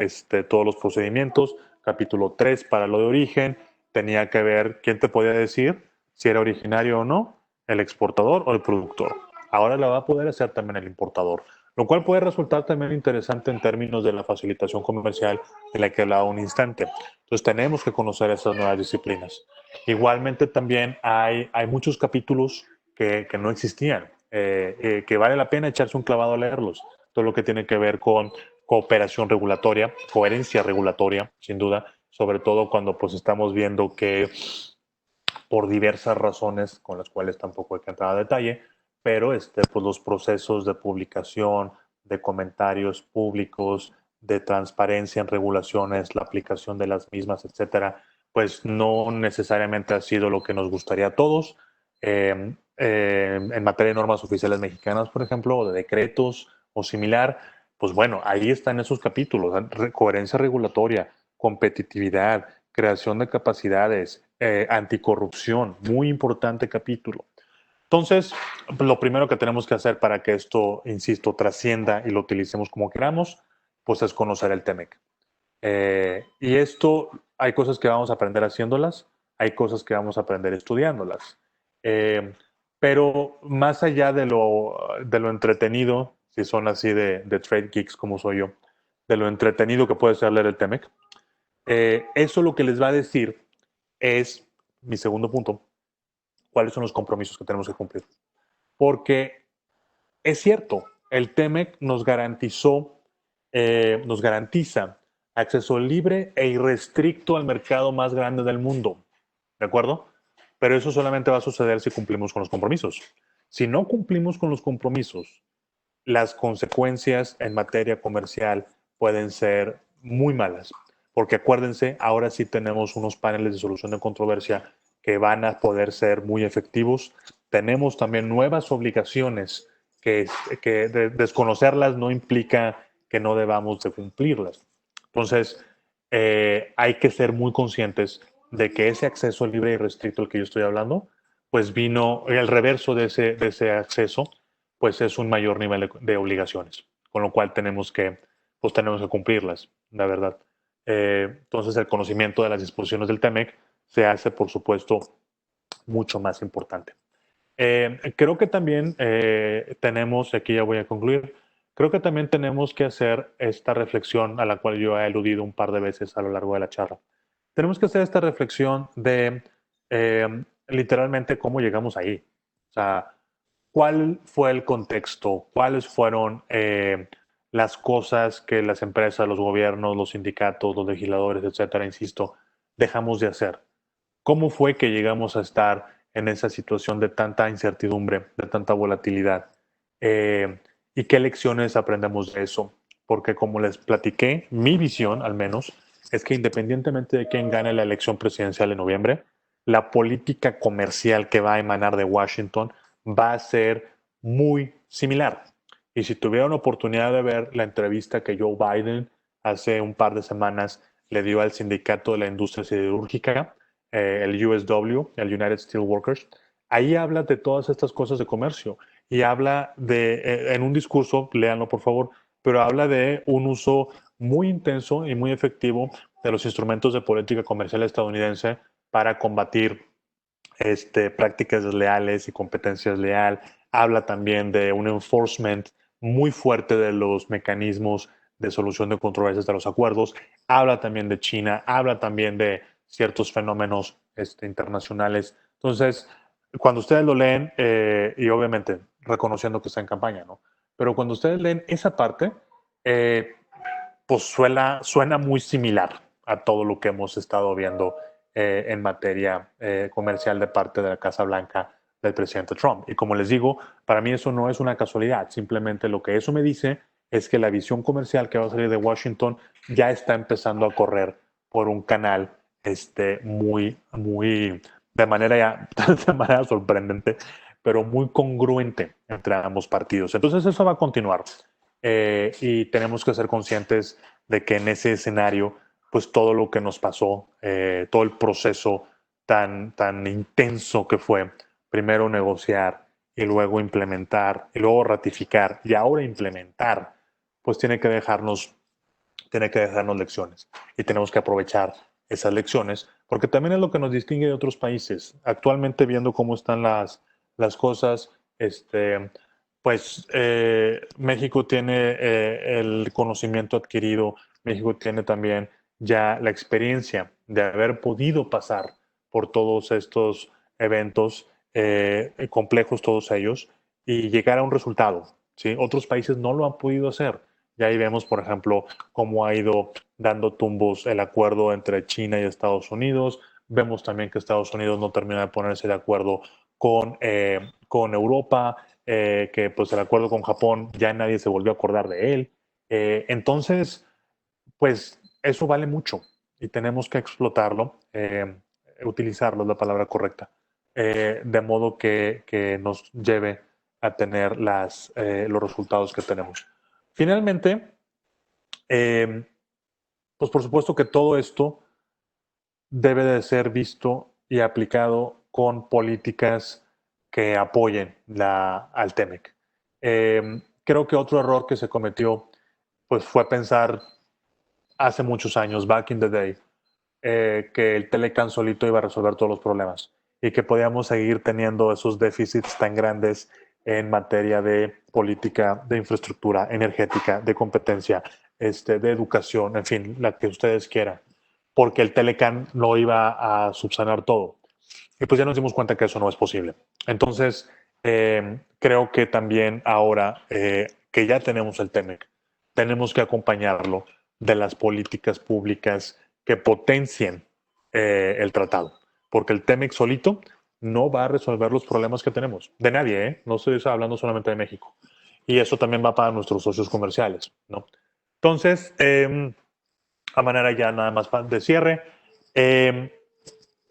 todos los procedimientos, capítulo 3 para lo de origen, tenía que ver quién te podía decir si era originario o no, el exportador o el productor. Ahora la va a poder hacer también el importador, lo cual puede resultar también interesante en términos de la facilitación comercial de la que hablaba un instante. Entonces tenemos que conocer esas nuevas disciplinas. Igualmente también hay muchos capítulos que no existían, que vale la pena echarse un clavado a leerlos. Todo lo que tiene que ver con cooperación regulatoria, coherencia regulatoria, sin duda, sobre todo cuando pues estamos viendo que por diversas razones con las cuales tampoco hay que entrar a detalle, pero pues los procesos de publicación, de comentarios públicos, de transparencia en regulaciones, la aplicación de las mismas, etcétera, pues no necesariamente ha sido lo que nos gustaría a todos. En materia de normas oficiales mexicanas, por ejemplo, o de decretos o similar, pues bueno, ahí están esos capítulos: coherencia regulatoria, competitividad, creación de capacidades, anticorrupción, muy importante capítulo. Entonces, lo primero que tenemos que hacer para que esto, insisto, trascienda y lo utilicemos como queramos, pues es conocer el TEMEC. Y esto, hay cosas que vamos a aprender haciéndolas, hay cosas que vamos a aprender estudiándolas. Eh, pero más allá de lo entretenido, si son así de trade geeks como soy yo, de lo entretenido que puede ser leer el TEMEC, eso lo que les va a decir es, mi segundo punto, cuáles son los compromisos que tenemos que cumplir. Porque es cierto, el TEMEC nos garantiza acceso libre e irrestricto al mercado más grande del mundo, ¿de acuerdo? Pero eso solamente va a suceder si cumplimos con los compromisos. Si no cumplimos con los compromisos, las consecuencias en materia comercial pueden ser muy malas. Porque acuérdense, ahora sí tenemos unos paneles de solución de controversia que van a poder ser muy efectivos. Tenemos también nuevas obligaciones que desconocerlas no implica que no debamos de cumplirlas. Entonces, hay que ser muy conscientes de que ese acceso libre y restricto al que yo estoy hablando, pues vino, el reverso de ese acceso, pues es un mayor nivel de obligaciones, con lo cual pues tenemos que cumplirlas, la verdad. Entonces, el conocimiento de las disposiciones del TEMEC se hace, por supuesto, mucho más importante. Creo que también tenemos, aquí ya voy a concluir, creo que también tenemos que hacer esta reflexión a la cual yo he aludido un par de veces a lo largo de la charla. Tenemos que hacer esta reflexión de literalmente cómo llegamos ahí. O sea, ¿cuál fue el contexto? ¿Cuáles fueron las cosas que las empresas, los gobiernos, los sindicatos, los legisladores, etcétera, insisto, dejamos de hacer? ¿Cómo fue que llegamos a estar en esa situación de tanta incertidumbre, de tanta volatilidad? ¿Y qué lecciones aprendemos de eso? Porque como les platiqué, mi visión al menos es que independientemente de quién gane la elección presidencial en noviembre, la política comercial que va a emanar de Washington va a ser muy similar. Y si tuvieron oportunidad de ver la entrevista que Joe Biden hace un par de semanas le dio al sindicato de la industria siderúrgica, el USW, el United Steelworkers, ahí habla de todas estas cosas de comercio y habla en un discurso, léanlo por favor, pero habla de un uso muy intenso y muy efectivo de los instrumentos de política comercial estadounidense para combatir prácticas desleales y competencia desleal. Habla también de un enforcement muy fuerte de los mecanismos de solución de controversias de los acuerdos. Habla también de China, habla también de ciertos fenómenos internacionales. Entonces, cuando ustedes lo leen, y obviamente reconociendo que está en campaña, ¿no? Pero cuando ustedes leen esa parte, pues suena muy similar a todo lo que hemos estado viendo en materia comercial de parte de la Casa Blanca del presidente Trump. Y como les digo, para mí eso no es una casualidad. Simplemente lo que eso me dice es que la visión comercial que va a salir de Washington ya está empezando a correr por un canal muy, de manera sorprendente, pero muy congruente entre ambos partidos. Entonces eso va a continuar. Y tenemos que ser conscientes de que en ese escenario, pues todo lo que nos pasó, todo el proceso tan intenso que fue, primero negociar y luego implementar y luego ratificar y ahora implementar, pues tiene que dejarnos lecciones y tenemos que aprovechar esas lecciones porque también es lo que nos distingue de otros países. Actualmente viendo cómo están las cosas, pues México tiene el conocimiento adquirido, México tiene también ya la experiencia de haber podido pasar por todos estos eventos complejos, todos ellos, y llegar a un resultado. ¿Sí? Otros países no lo han podido hacer. Y ahí vemos, por ejemplo, cómo ha ido dando tumbos el acuerdo entre China y Estados Unidos. Vemos también que Estados Unidos no termina de ponerse de acuerdo con Europa, que pues el acuerdo con Japón ya nadie se volvió a acordar de él. Entonces, pues eso vale mucho y tenemos que explotarlo, utilizarlo es la palabra correcta, de modo que nos lleve a tener los resultados que tenemos. Finalmente, pues por supuesto que todo esto debe de ser visto y aplicado con políticas que apoyen al TEMEC. Creo que otro error que se cometió pues fue pensar hace muchos años, back in the day, que el Telecan solito iba a resolver todos los problemas y que podíamos seguir teniendo esos déficits tan grandes en materia de política, de infraestructura energética, de competencia, de educación, en fin, la que ustedes quieran, porque el Telecan no iba a subsanar todo. Y pues ya nos dimos cuenta que eso no es posible. Entonces, creo que también ahora que ya tenemos el TEMEC, tenemos que acompañarlo de las políticas públicas que potencien el tratado, porque el TEMEC solito no va a resolver los problemas que tenemos, de nadie, ¿eh? No estoy hablando solamente de México. Y eso también va para nuestros socios comerciales, ¿no? Entonces, a manera ya nada más de cierre,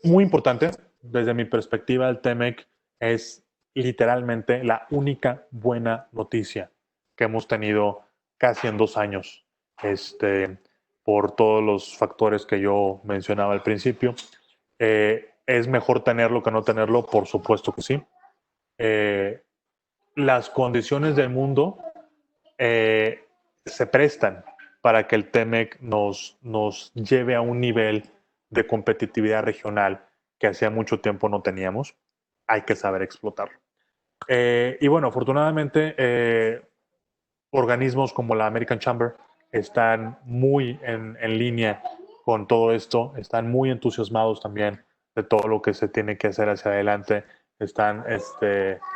muy importante, desde mi perspectiva, el TEMEC es literalmente la única buena noticia que hemos tenido casi en 2 años, por todos los factores que yo mencionaba al principio. ¿Es mejor tenerlo que no tenerlo? Por supuesto que sí. Las condiciones del mundo se prestan para que el TEMEC nos lleve a un nivel de competitividad regional que hacía mucho tiempo no teníamos. Hay que saber explotarlo. Y bueno, afortunadamente, organismos como la American Chamber están muy en línea con todo esto, están muy entusiasmados también de todo lo que se tiene que hacer hacia adelante. Están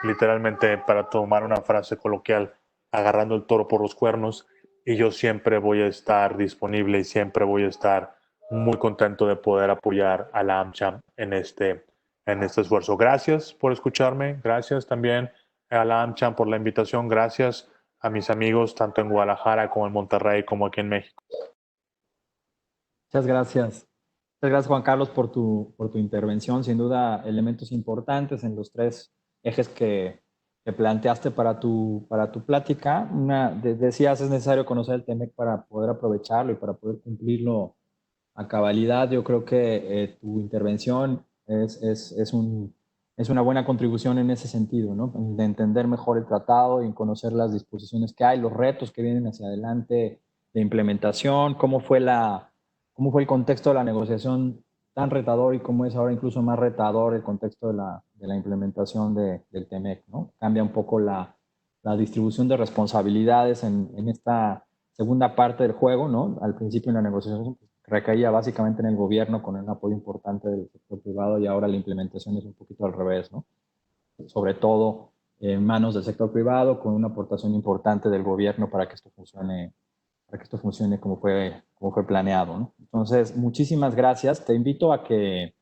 literalmente, para tomar una frase coloquial, agarrando el toro por los cuernos, y yo siempre voy a estar disponible y siempre voy a estar muy contento de poder apoyar a la AmCham en este esfuerzo. Gracias por escucharme, gracias también a la AmCham por la invitación, gracias a mis amigos tanto en Guadalajara como en Monterrey como aquí en México. Muchas gracias. Muchas gracias, Juan Carlos, por tu intervención. Sin duda, elementos importantes en los tres ejes que planteaste para tu plática. Decías, es necesario conocer el TEMEC para poder aprovecharlo y para poder cumplirlo a cabalidad. Yo creo que tu intervención es una buena contribución en ese sentido, ¿no? De entender mejor el tratado y conocer las disposiciones que hay, los retos que vienen hacia adelante de implementación, cómo fue el contexto de la negociación tan retador y cómo es ahora incluso más retador el contexto de la implementación del TEMEC, ¿no? Cambia un poco la distribución de responsabilidades en esta segunda parte del juego, ¿no? Al principio en la negociación recaía básicamente en el gobierno con un apoyo importante del sector privado y ahora la implementación es un poquito al revés, ¿no? Sobre todo en manos del sector privado con una aportación importante del gobierno para que esto funcione para que esto funcione como fue planeado, ¿no? Entonces, muchísimas gracias. Te invito a que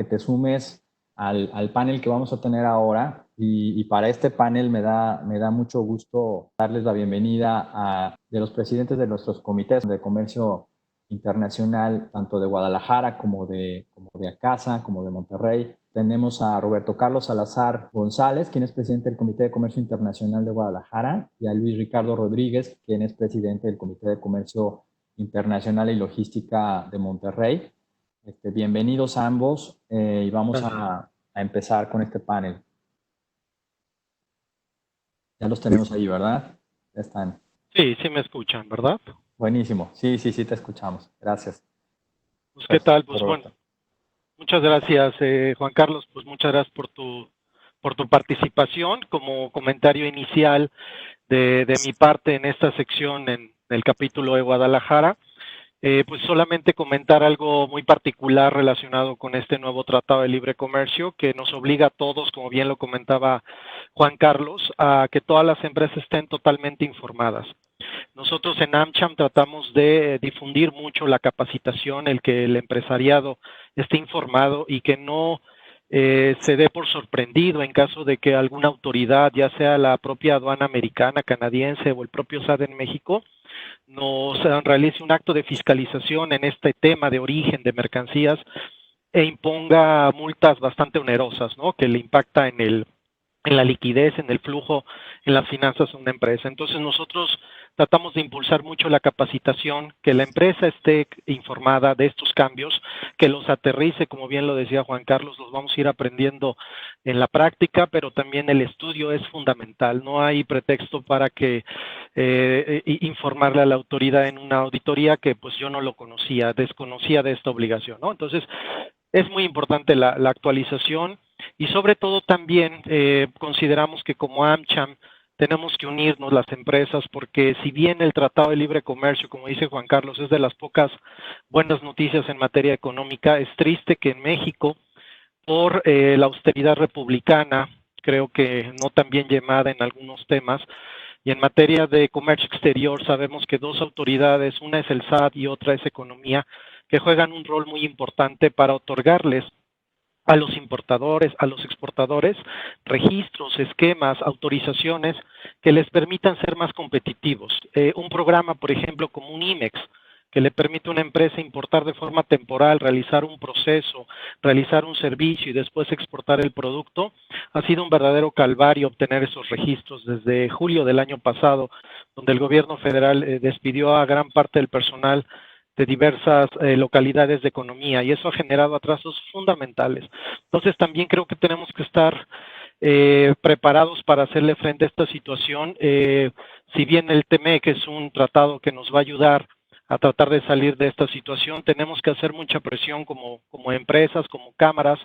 te sumes al panel que vamos a tener ahora y para este panel me da mucho gusto darles la bienvenida de los presidentes de nuestros comités de comercio internacional, tanto de Guadalajara como de Acasa, como de Monterrey. Tenemos a Roberto Carlos Salazar González, quien es presidente del Comité de Comercio Internacional de Guadalajara, y a Luis Ricardo Rodríguez, quien es presidente del Comité de Comercio Internacional y Logística de Monterrey. Bienvenidos a ambos y vamos a empezar con este panel. Ya los tenemos ahí, ¿verdad? Ya están. Sí, sí me escuchan, ¿verdad? Buenísimo. Sí, te escuchamos. Gracias. Pues, ¿qué tal? Pues bueno, muchas gracias, Juan Carlos. Pues muchas gracias por tu participación. Como comentario inicial de mi parte en esta sección en el capítulo de Guadalajara, pues solamente comentar algo muy particular relacionado con este nuevo Tratado de Libre Comercio que nos obliga a todos, como bien lo comentaba Juan Carlos, a que todas las empresas estén totalmente informadas. Nosotros en AmCham tratamos de difundir mucho la capacitación, el que el empresariado esté informado y que no se dé por sorprendido en caso de que alguna autoridad, ya sea la propia aduana americana, canadiense o el propio SAT en México, nos realice un acto de fiscalización en este tema de origen de mercancías e imponga multas bastante onerosas, ¿no? Que le impacta en la liquidez, en el flujo, en las finanzas de una empresa. Entonces nosotros tratamos de impulsar mucho la capacitación, que la empresa esté informada de estos cambios, que los aterrice, como bien lo decía Juan Carlos, los vamos a ir aprendiendo en la práctica, pero también el estudio es fundamental. No hay pretexto para que informarle a la autoridad en una auditoría que pues yo no lo conocía, desconocía de esta obligación, ¿no? Entonces es muy importante la actualización. Y sobre todo también consideramos que como AmCham tenemos que unirnos las empresas porque si bien el Tratado de Libre Comercio, como dice Juan Carlos, es de las pocas buenas noticias en materia económica, es triste que en México, por la austeridad republicana, creo que no tan bien llamada en algunos temas, y en materia de comercio exterior sabemos que dos autoridades, una es el SAT y otra es Economía, que juegan un rol muy importante para otorgarles a los importadores, a los exportadores, registros, esquemas, autorizaciones que les permitan ser más competitivos. Un programa, por ejemplo, como un IMEX, que le permite a una empresa importar de forma temporal, realizar un proceso, realizar un servicio y después exportar el producto, ha sido un verdadero calvario obtener esos registros desde julio del año pasado, donde el gobierno federal despidió a gran parte del personal de diversas localidades de economía y eso ha generado atrasos fundamentales. Entonces también creo que tenemos que estar preparados para hacerle frente a esta situación. Si bien el TMEC es un tratado que nos va a ayudar a tratar de salir de esta situación, tenemos que hacer mucha presión como empresas, como cámaras,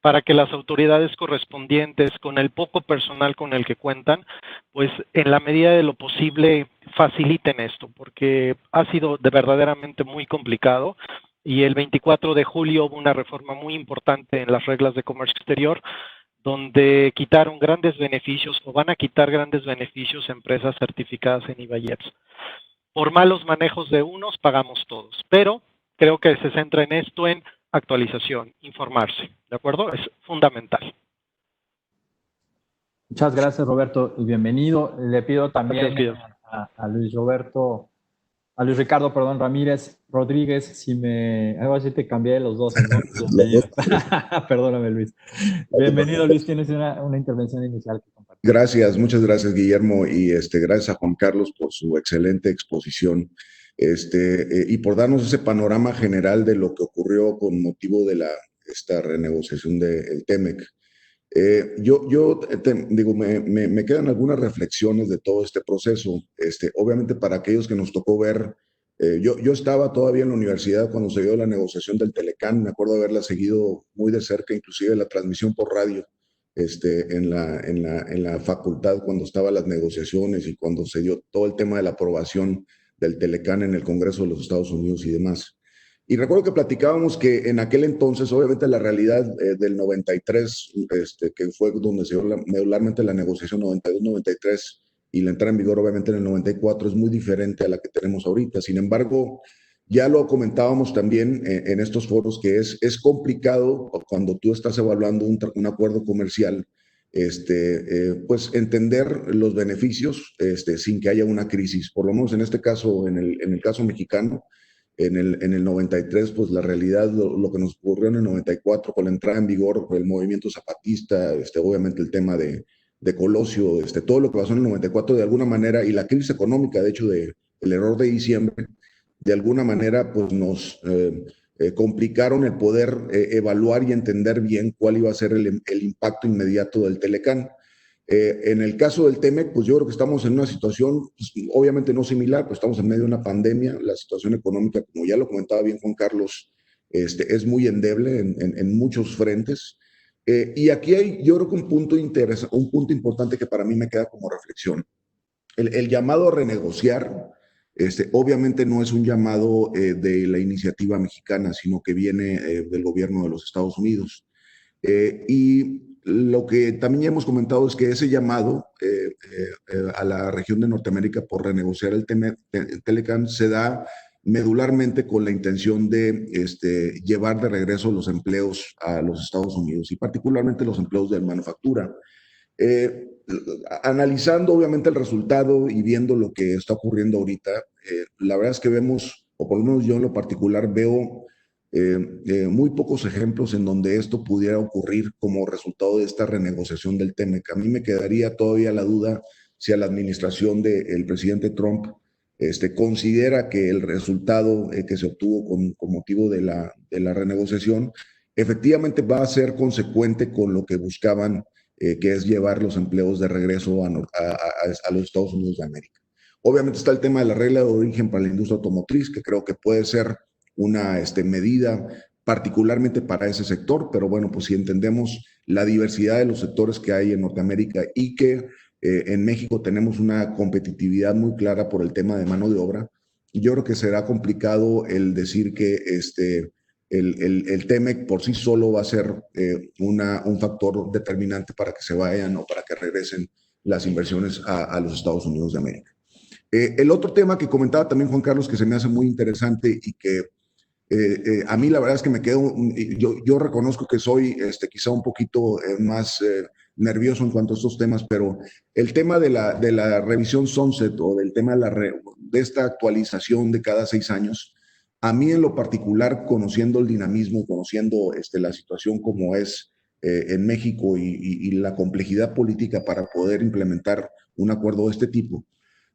para que las autoridades correspondientes, con el poco personal con el que cuentan, pues en la medida de lo posible faciliten esto, porque ha sido verdaderamente muy complicado y el 24 de julio hubo una reforma muy importante en las reglas de comercio exterior, donde quitaron grandes beneficios o van a quitar grandes beneficios a empresas certificadas en IVA-IEPS. Por malos manejos de unos, pagamos todos, pero creo que se centra en esto, en actualización, informarse, ¿de acuerdo? Es fundamental. Muchas gracias, Roberto, y bienvenido. Le pido también a Luis Ricardo, Ramírez Rodríguez, si me... Algo así te cambié los dos, ¿no? Perdóname, Luis. Bienvenido, Luis, tienes una intervención inicial que compartir. Gracias, muchas gracias, Guillermo, y gracias a Juan Carlos por su excelente exposición. Y por darnos ese panorama general de lo que ocurrió con motivo de esta renegociación del TEMEC. Me quedan algunas reflexiones de todo este proceso. Obviamente para aquellos que nos tocó ver, yo estaba todavía en la universidad cuando se dio la negociación del Telecán, me acuerdo haberla seguido muy de cerca, inclusive la transmisión por radio, en la facultad cuando estaban las negociaciones y cuando se dio todo el tema de la aprobación del Telecán en el Congreso de los Estados Unidos y demás. Y recuerdo que platicábamos que en aquel entonces, obviamente la realidad del 93, que fue donde se dio medularmente la negociación 92-93, y la entrada en vigor obviamente en el 94 es muy diferente a la que tenemos ahorita. Sin embargo, ya lo comentábamos también en estos foros que es complicado cuando tú estás evaluando un acuerdo comercial, pues entender los beneficios sin que haya una crisis. Por lo menos en este caso, en el caso mexicano, en el 93, pues la realidad, lo que nos ocurrió en el 94 con la entrada en vigor del movimiento zapatista, obviamente el tema de Colosio, todo lo que pasó en el 94 de alguna manera, y la crisis económica, de hecho, el error de diciembre, de alguna manera, pues nos complicaron el poder evaluar y entender bien cuál iba a ser el impacto inmediato del Telecán. En el caso del TEMEC, pues yo creo que estamos en una situación, pues, obviamente no similar, pues estamos en medio de una pandemia, la situación económica, como ya lo comentaba bien Juan Carlos, es muy endeble en muchos frentes. Y aquí hay, yo creo que un punto importante que para mí me queda como reflexión. El llamado a renegociar, obviamente no es un llamado de la iniciativa mexicana, sino que viene del gobierno de los Estados Unidos. Y lo que también ya hemos comentado es que ese llamado a la región de Norteamérica por renegociar el Telecán se da medularmente con la intención de llevar de regreso los empleos a los Estados Unidos y particularmente los empleos de manufactura. Eh, Analizando obviamente el resultado y viendo lo que está ocurriendo ahorita, la verdad es que vemos, o por lo menos yo en lo particular veo muy pocos ejemplos en donde esto pudiera ocurrir como resultado de esta renegociación del TEMEC. A mí me quedaría todavía la duda si a la administración del presidente Trump considera que el resultado que se obtuvo con motivo de la renegociación efectivamente va a ser consecuente con lo que buscaban, que es llevar los empleos de regreso a los Estados Unidos de América. Obviamente está el tema de la regla de origen para la industria automotriz, que creo que puede ser una medida particularmente para ese sector, pero bueno, pues si entendemos la diversidad de los sectores que hay en Norteamérica y que en México tenemos una competitividad muy clara por el tema de mano de obra, yo creo que será complicado el decir que el TEMEC por sí solo va a ser un factor determinante para que se vayan o para que regresen las inversiones a los Estados Unidos de América. El otro tema que comentaba también Juan Carlos, que se me hace muy interesante y que a mí la verdad es que me quedo, yo reconozco que soy quizá un poquito más nervioso en cuanto a estos temas, pero el tema de la revisión Sunset o del tema de esta actualización de cada 6 años, a mí en lo particular, conociendo el dinamismo, conociendo la situación como es en México y la complejidad política para poder implementar un acuerdo de este tipo,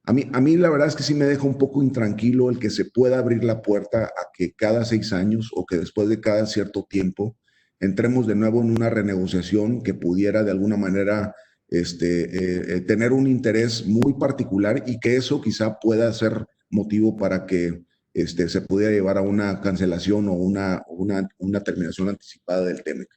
a mí la verdad es que sí me deja un poco intranquilo el que se pueda abrir la puerta a que cada 6 años o que después de cada cierto tiempo entremos de nuevo en una renegociación que pudiera de alguna manera tener un interés muy particular y que eso quizá pueda ser motivo para que se pudiera llevar a una cancelación o una terminación anticipada del TEMEC.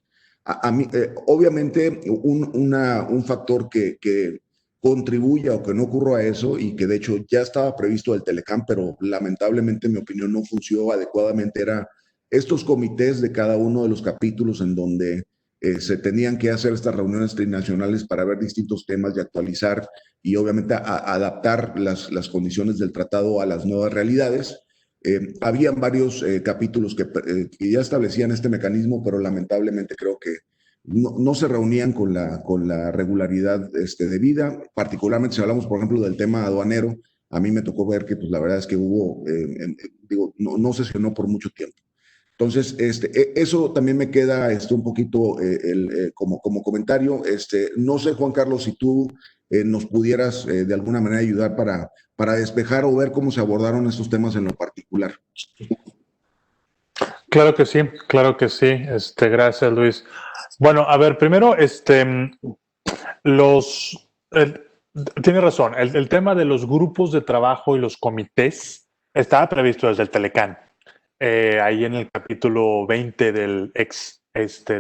A mí, obviamente, un factor que contribuya o que no ocurra eso y que de hecho ya estaba previsto el Telecán, pero lamentablemente en mi opinión no funcionó adecuadamente, era estos comités de cada uno de los capítulos en donde se tenían que hacer estas reuniones trinacionales para ver distintos temas y actualizar y obviamente adaptar las condiciones del tratado a las nuevas realidades. Habían varios capítulos que ya establecían este mecanismo, pero lamentablemente creo que no se reunían con la regularidad debida, particularmente si hablamos, por ejemplo, del tema aduanero. A mí me tocó ver que pues, la verdad es que hubo, no sesionó por mucho tiempo. Entonces, eso también me queda un poquito como comentario. No sé, Juan Carlos, si tú nos pudieras de alguna manera ayudar para despejar o ver cómo se abordaron estos temas en lo particular. Claro que sí, claro que sí. Gracias, Luis. Bueno, a ver, primero, tiene razón, el tema de los grupos de trabajo y los comités estaba previsto desde el Telecán. Ahí en el capítulo 20 del ex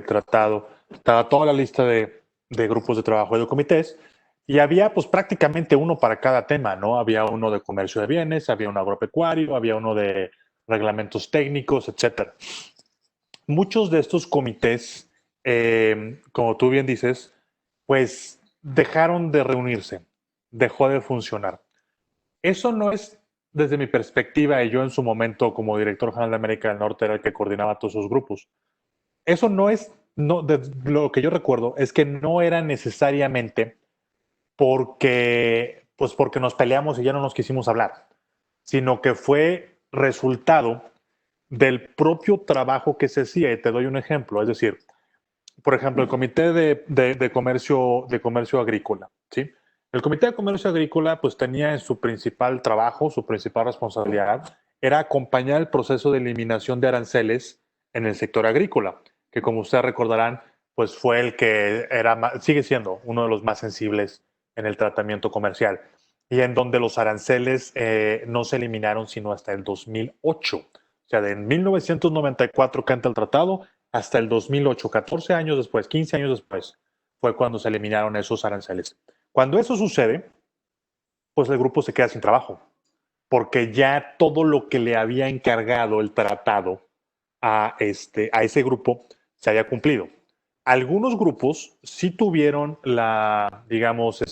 tratado estaba toda la lista de grupos de trabajo y de comités y había pues prácticamente uno para cada tema, ¿no? Había uno de comercio de bienes, había uno agropecuario, había uno de reglamentos técnicos, etcétera. Muchos de estos comités, como tú bien dices, pues dejaron de reunirse. dejó de funcionar. Eso no es, desde mi perspectiva, y yo en su momento como director general de América del Norte era el que coordinaba todos esos grupos, eso no es, no, de lo que yo recuerdo, es que no era necesariamente porque nos peleamos y ya no nos quisimos hablar, sino que fue resultado del propio trabajo que se hacía. Y te doy un ejemplo, es decir, por ejemplo, el Comité de Comercio Agrícola, ¿sí? El Comité de Comercio Agrícola pues tenía en su principal trabajo, su principal responsabilidad, era acompañar el proceso de eliminación de aranceles en el sector agrícola, que como ustedes recordarán, pues fue el que sigue siendo uno de los más sensibles en el tratamiento comercial y en donde los aranceles no se eliminaron sino hasta el 2008. O sea, de 1994 que entra el tratado hasta el 2008, 14 años después, 15 años después, fue cuando se eliminaron esos aranceles. Cuando eso sucede, pues el grupo se queda sin trabajo, porque ya todo lo que le había encargado el tratado a ese grupo se había cumplido. Algunos grupos sí tuvieron la, digamos,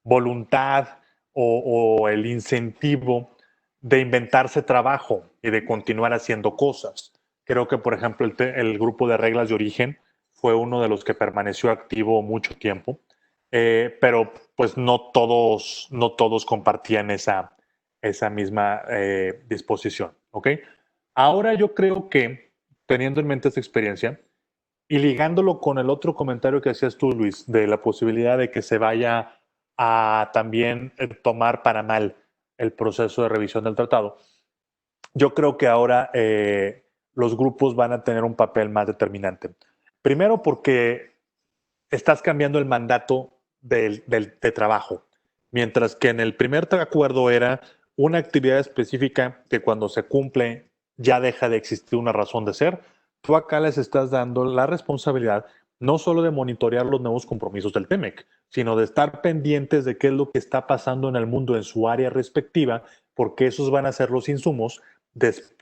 voluntad o el incentivo de inventarse trabajo y de continuar haciendo cosas. Creo que, por ejemplo, el grupo de reglas de origen fue uno de los que permaneció activo mucho tiempo, pero pues no todos compartían esa misma disposición. ¿Ok? Ahora yo creo que, teniendo en mente esta experiencia y ligándolo con el otro comentario que hacías tú, Luis, de la posibilidad de que se vaya a también tomar para mal el proceso de revisión del tratado, yo creo que ahora los grupos van a tener un papel más determinante. Primero porque estás cambiando el mandato de trabajo, mientras que en el primer acuerdo era una actividad específica que cuando se cumple ya deja de existir una razón de ser. Tú acá les estás dando la responsabilidad no solo de monitorear los nuevos compromisos del TEMEC, sino de estar pendientes de qué es lo que está pasando en el mundo en su área respectiva, porque esos van a ser los insumos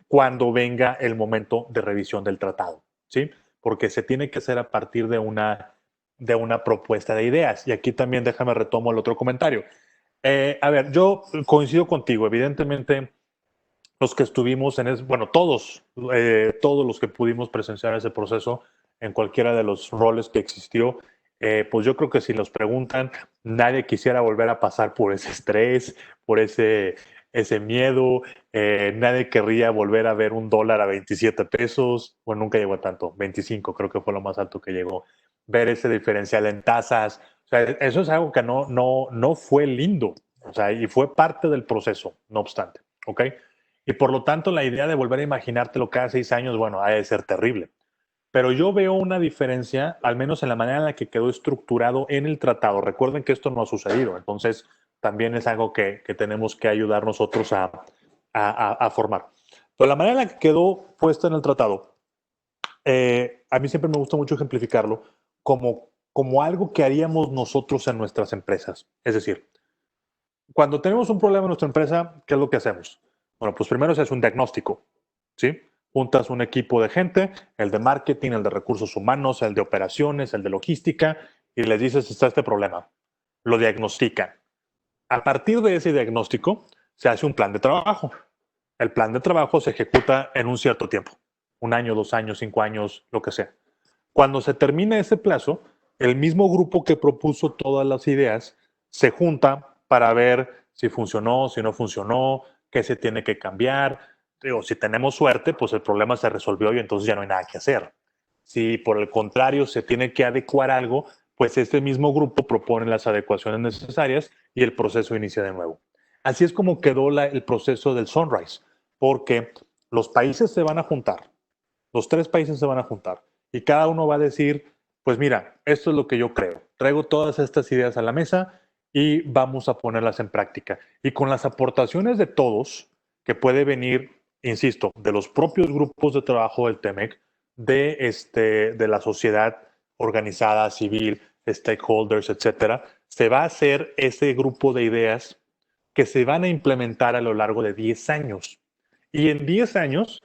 cuando venga el momento de revisión del tratado, ¿sí? Porque se tiene que hacer a partir de una propuesta de ideas. Y aquí también déjame retomo el otro comentario. A ver, yo coincido contigo. Evidentemente, los que estuvimos bueno, todos los que pudimos presenciar ese proceso en cualquiera de los roles que existió, pues yo creo que si nos preguntan, nadie quisiera volver a pasar por ese estrés, por ese miedo, nadie querría volver a ver un dólar a 27 pesos, bueno, nunca llegó a tanto, 25 creo que fue lo más alto que llegó, ver ese diferencial en tasas, o sea, eso es algo que no fue lindo, o sea, y fue parte del proceso, no obstante, ¿ok? Y por lo tanto, la idea de volver a imaginártelo cada 6 años, bueno, ha de ser terrible. Pero yo veo una diferencia, al menos en la manera en la que quedó estructurado en el tratado. Recuerden que esto no ha sucedido, entonces también es algo que tenemos que ayudar nosotros a formar. Pero la manera en la que quedó puesto en el tratado, a mí siempre me gusta mucho ejemplificarlo como algo que haríamos nosotros en nuestras empresas. Es decir, cuando tenemos un problema en nuestra empresa, ¿qué es lo que hacemos? Bueno, pues primero se hace un diagnóstico, ¿sí? Juntas un equipo de gente, el de marketing, el de recursos humanos, el de operaciones, el de logística, y les dices, está este problema. Lo diagnostican. A partir de ese diagnóstico, se hace un plan de trabajo. El plan de trabajo se ejecuta en un cierto tiempo, 1 año, 2 años, 5 años, lo que sea. Cuando se termina ese plazo, el mismo grupo que propuso todas las ideas se junta para ver si funcionó, si no funcionó, qué se tiene que cambiar. Digo, si tenemos suerte, pues el problema se resolvió y entonces ya no hay nada que hacer. Si por el contrario se tiene que adecuar algo, pues este mismo grupo propone las adecuaciones necesarias y el proceso inicia de nuevo. Así es como quedó el proceso del Sunrise, porque los países se van a juntar, los 3 países se van a juntar y cada uno va a decir, pues mira, esto es lo que yo creo, traigo todas estas ideas a la mesa y vamos a ponerlas en práctica. Y con las aportaciones de todos, que puede venir, insisto, de los propios grupos de trabajo del TEMEC, de la sociedad organizada, civil, stakeholders, etcétera, se va a hacer ese grupo de ideas que se van a implementar a lo largo de 10 años. Y en 10 años,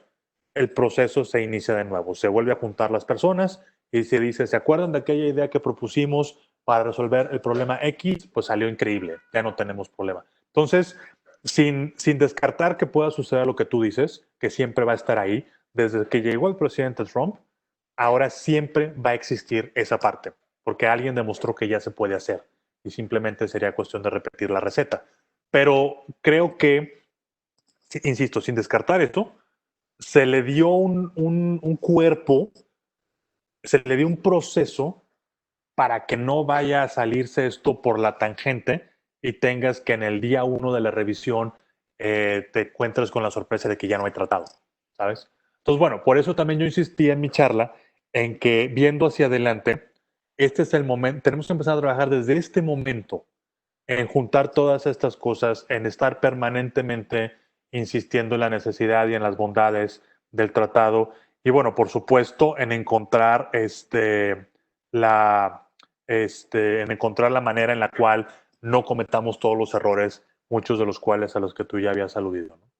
el proceso se inicia de nuevo. Se vuelve a juntar las personas y se dice, ¿se acuerdan de aquella idea que propusimos? para resolver el problema X, pues salió increíble, ya no tenemos problema. Entonces, sin descartar que pueda suceder lo que tú dices, que siempre va a estar ahí, desde que llegó el presidente Trump, ahora siempre va a existir esa parte, porque alguien demostró que ya se puede hacer y simplemente sería cuestión de repetir la receta. Pero creo que, insisto, sin descartar esto, se le dio un cuerpo, se le dio un proceso para que no vaya a salirse esto por la tangente y tengas que en el día 1 de la revisión te encuentres con la sorpresa de que ya no hay tratado, ¿sabes? Entonces, bueno, por eso también yo insistí en mi charla en que viendo hacia adelante, este es el momento, tenemos que empezar a trabajar desde este momento en juntar todas estas cosas, en estar permanentemente insistiendo en la necesidad y en las bondades del tratado y bueno, por supuesto, en encontrar en encontrar la manera en la cual no cometamos todos los errores, muchos de los cuales a los que tú ya habías aludido, ¿no?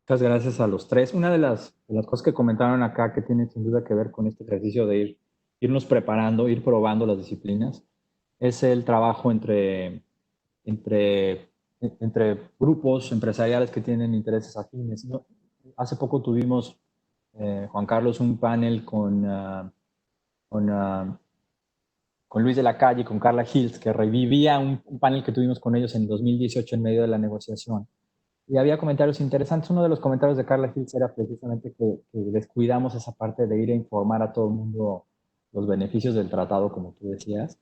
Muchas gracias a los tres. Una de las cosas que comentaron acá que tiene sin duda que ver con este ejercicio de irnos preparando, ir probando las disciplinas, es el trabajo entre grupos empresariales que tienen intereses afines, ¿no? Hace poco tuvimos, Juan Carlos, un panel con Luis de la Calle y con Carla Hills, que revivía un panel que tuvimos con ellos en 2018 en medio de la negociación. Y había comentarios interesantes. Uno de los comentarios de Carla Hills era precisamente que descuidamos esa parte de ir a informar a todo el mundo los beneficios del tratado, como tú decías,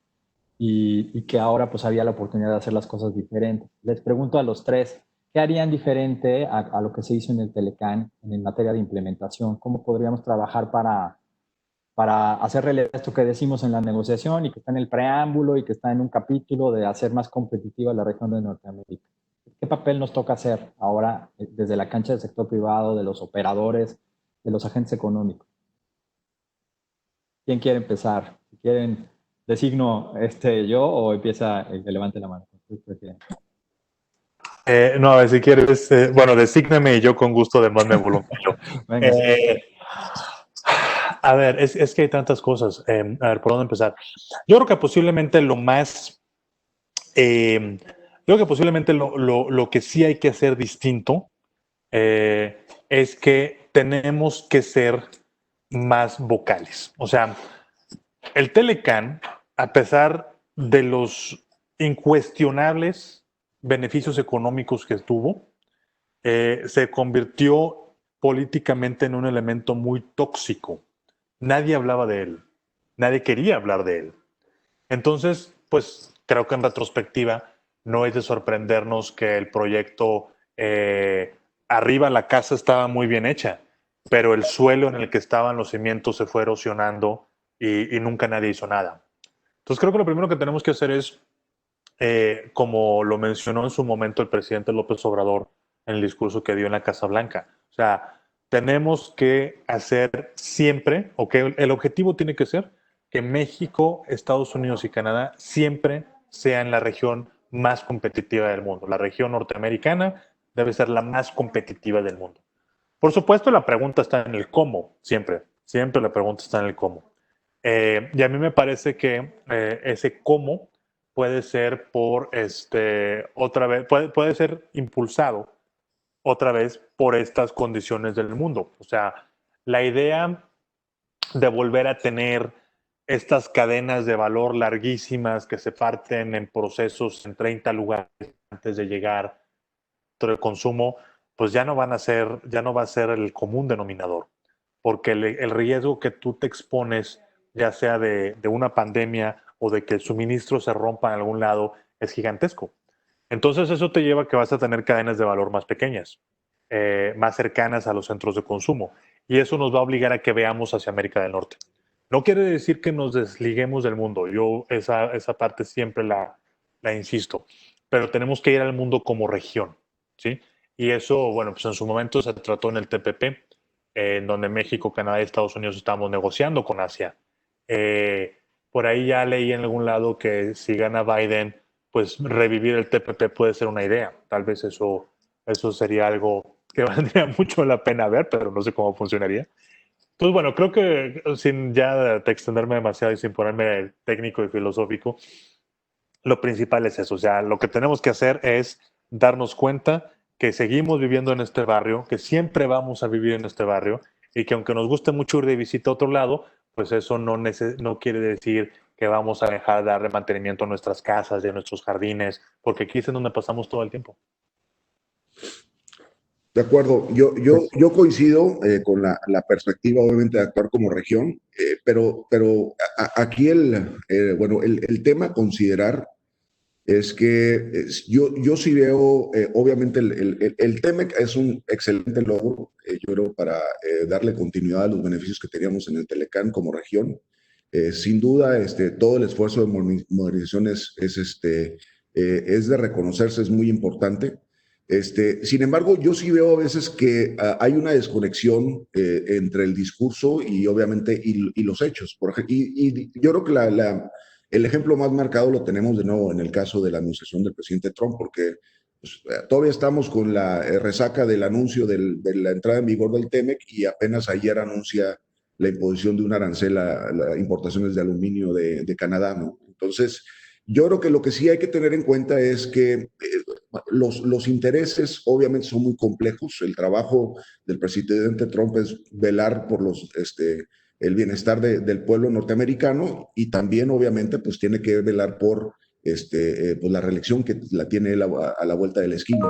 y que ahora pues había la oportunidad de hacer las cosas diferentes. Les pregunto a los tres, ¿qué harían diferente a lo que se hizo en el Telecán en materia de implementación? ¿Cómo podríamos trabajar para hacer relevante esto que decimos en la negociación y que está en el preámbulo y que está en un capítulo de hacer más competitiva la región de Norteamérica? ¿Qué papel nos toca hacer ahora desde la cancha del sector privado, de los operadores, de los agentes económicos? ¿Quién quiere empezar? Si quieren, designo yo o empieza el que levante la mano. No, a ver, si quieres, bueno, desígname y yo con gusto además me voluntario. Venga, A ver, es que hay tantas cosas. A ver, ¿por dónde empezar? Yo creo que posiblemente lo más, creo que posiblemente lo que sí hay que hacer distinto es que tenemos que ser más vocales. O sea, el Telecán, a pesar de los incuestionables beneficios económicos que tuvo, se convirtió políticamente en un elemento muy tóxico. Nadie hablaba de él, nadie quería hablar de él. Entonces, pues creo que en retrospectiva no es de sorprendernos que el proyecto arriba la casa estaba muy bien hecha, pero el suelo en el que estaban los cimientos se fue erosionando y nunca nadie hizo nada. Entonces creo que lo primero que tenemos que hacer es, como lo mencionó en su momento el presidente López Obrador en el discurso que dio en la Casa Blanca, o sea, tenemos que hacer siempre, o que el objetivo tiene que ser que México, Estados Unidos y Canadá siempre sean la región más competitiva del mundo. La región norteamericana debe ser la más competitiva del mundo. Por supuesto, la pregunta está en el cómo, siempre. Siempre la pregunta está en el cómo. Y a mí me parece que ese cómo puede ser otra vez, puede ser impulsado otra vez por estas condiciones del mundo. O sea, la idea de volver a tener estas cadenas de valor larguísimas que se parten en procesos en 30 lugares antes de llegar al consumo, pues ya no va a ser el común denominador, porque el riesgo que tú te expones, ya sea de una pandemia o de que el suministro se rompa en algún lado, es gigantesco. Entonces eso te lleva a que vas a tener cadenas de valor más pequeñas, más cercanas a los centros de consumo, y eso nos va a obligar a que veamos hacia América del Norte. No quiere decir que nos desliguemos del mundo, yo esa parte siempre la insisto, pero tenemos que ir al mundo como región, ¿sí? Y eso, bueno, pues en su momento se trató en el TPP, en donde México, Canadá y Estados Unidos estábamos negociando con Asia. Por ahí ya leí en algún lado que si gana Biden, pues revivir el TPP puede ser una idea. Tal vez eso sería algo que valdría mucho la pena ver, pero no sé cómo funcionaría. Pues bueno, creo que sin ya extenderme demasiado y sin ponerme técnico y filosófico, lo principal es eso. O sea, lo que tenemos que hacer es darnos cuenta que seguimos viviendo en este barrio, que siempre vamos a vivir en este barrio y que aunque nos guste mucho ir de visita a otro lado, pues eso no quiere decir que vamos a dejar de darle mantenimiento a nuestras casas y a nuestros jardines, porque aquí es en donde pasamos todo el tiempo. De acuerdo, yo coincido con la perspectiva, obviamente, de actuar como región, pero aquí bueno, el tema a considerar es que yo sí veo, obviamente, el TEMEC es un excelente logro, yo creo, para darle continuidad a los beneficios que teníamos en el Telecán como región. Sin duda, todo el esfuerzo de modernización es de reconocerse, es muy importante. Sin embargo, yo sí veo a veces que hay una desconexión entre el discurso y obviamente y los hechos. Y yo creo que el ejemplo más marcado lo tenemos de nuevo en el caso de la administración del presidente Trump, porque pues, todavía estamos con la resaca del anuncio de la entrada en vigor del TEMEC y apenas ayer anuncia la imposición de un arancel a importaciones de aluminio de Canadá, ¿no? Entonces, yo creo que lo que sí hay que tener en cuenta es que los intereses obviamente son muy complejos. El trabajo del presidente Trump es velar por el bienestar del pueblo norteamericano y también obviamente pues tiene que velar por pues la reelección que la tiene él a la vuelta de la esquina.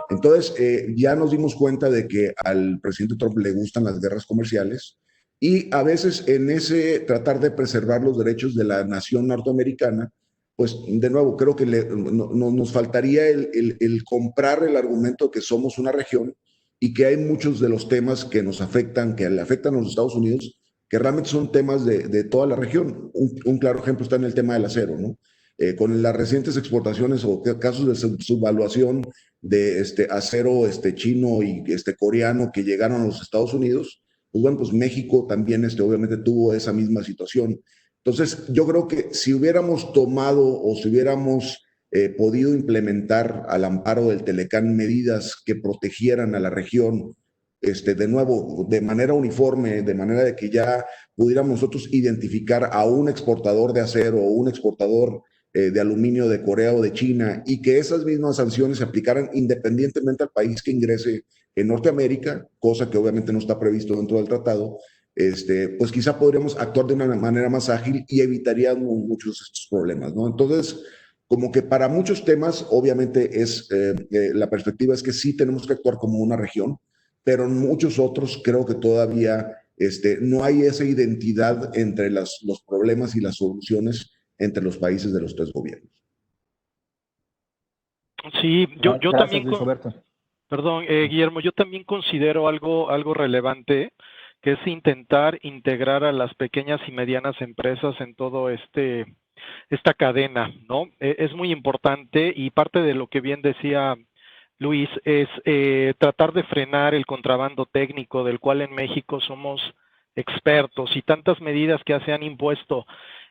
Entonces, ya nos dimos cuenta de que al presidente Trump le gustan las guerras comerciales y a veces en ese tratar de preservar los derechos de la nación norteamericana, pues de nuevo, creo que nos faltaría el comprar el argumento de que somos una región y que hay muchos de los temas que nos afectan, que le afectan a los Estados Unidos, que realmente son temas de toda la región. Un claro ejemplo está en el tema del acero, ¿no? Con las recientes exportaciones o casos de subvaluación de acero chino y coreano que llegaron a los Estados Unidos, pues bueno, pues México también obviamente tuvo esa misma situación. Entonces, yo creo que si hubiéramos tomado o si hubiéramos podido implementar al amparo del Telecán medidas que protegieran a la región, de nuevo, de manera uniforme, de manera de que ya pudiéramos nosotros identificar a un exportador de acero o un exportador de aluminio de Corea o de China y que esas mismas sanciones se aplicaran independientemente al país que ingrese en Norteamérica, cosa que obviamente no está previsto dentro del tratado, pues quizá podríamos actuar de una manera más ágil y evitaríamos muchos de estos problemas, ¿no? Entonces, como que para muchos temas, obviamente la perspectiva es que sí tenemos que actuar como una región, pero en muchos otros creo que todavía no hay esa identidad entre los problemas y las soluciones entre los países de los tres gobiernos. Sí, yo Gracias, también, Luis Roberto. perdón, Guillermo, yo también considero algo relevante, que es intentar integrar a las pequeñas y medianas empresas en todo esta cadena, ¿no? Es muy importante y parte de lo que bien decía Luis es tratar de frenar el contrabando técnico del cual en México somos expertos y tantas medidas que se han impuesto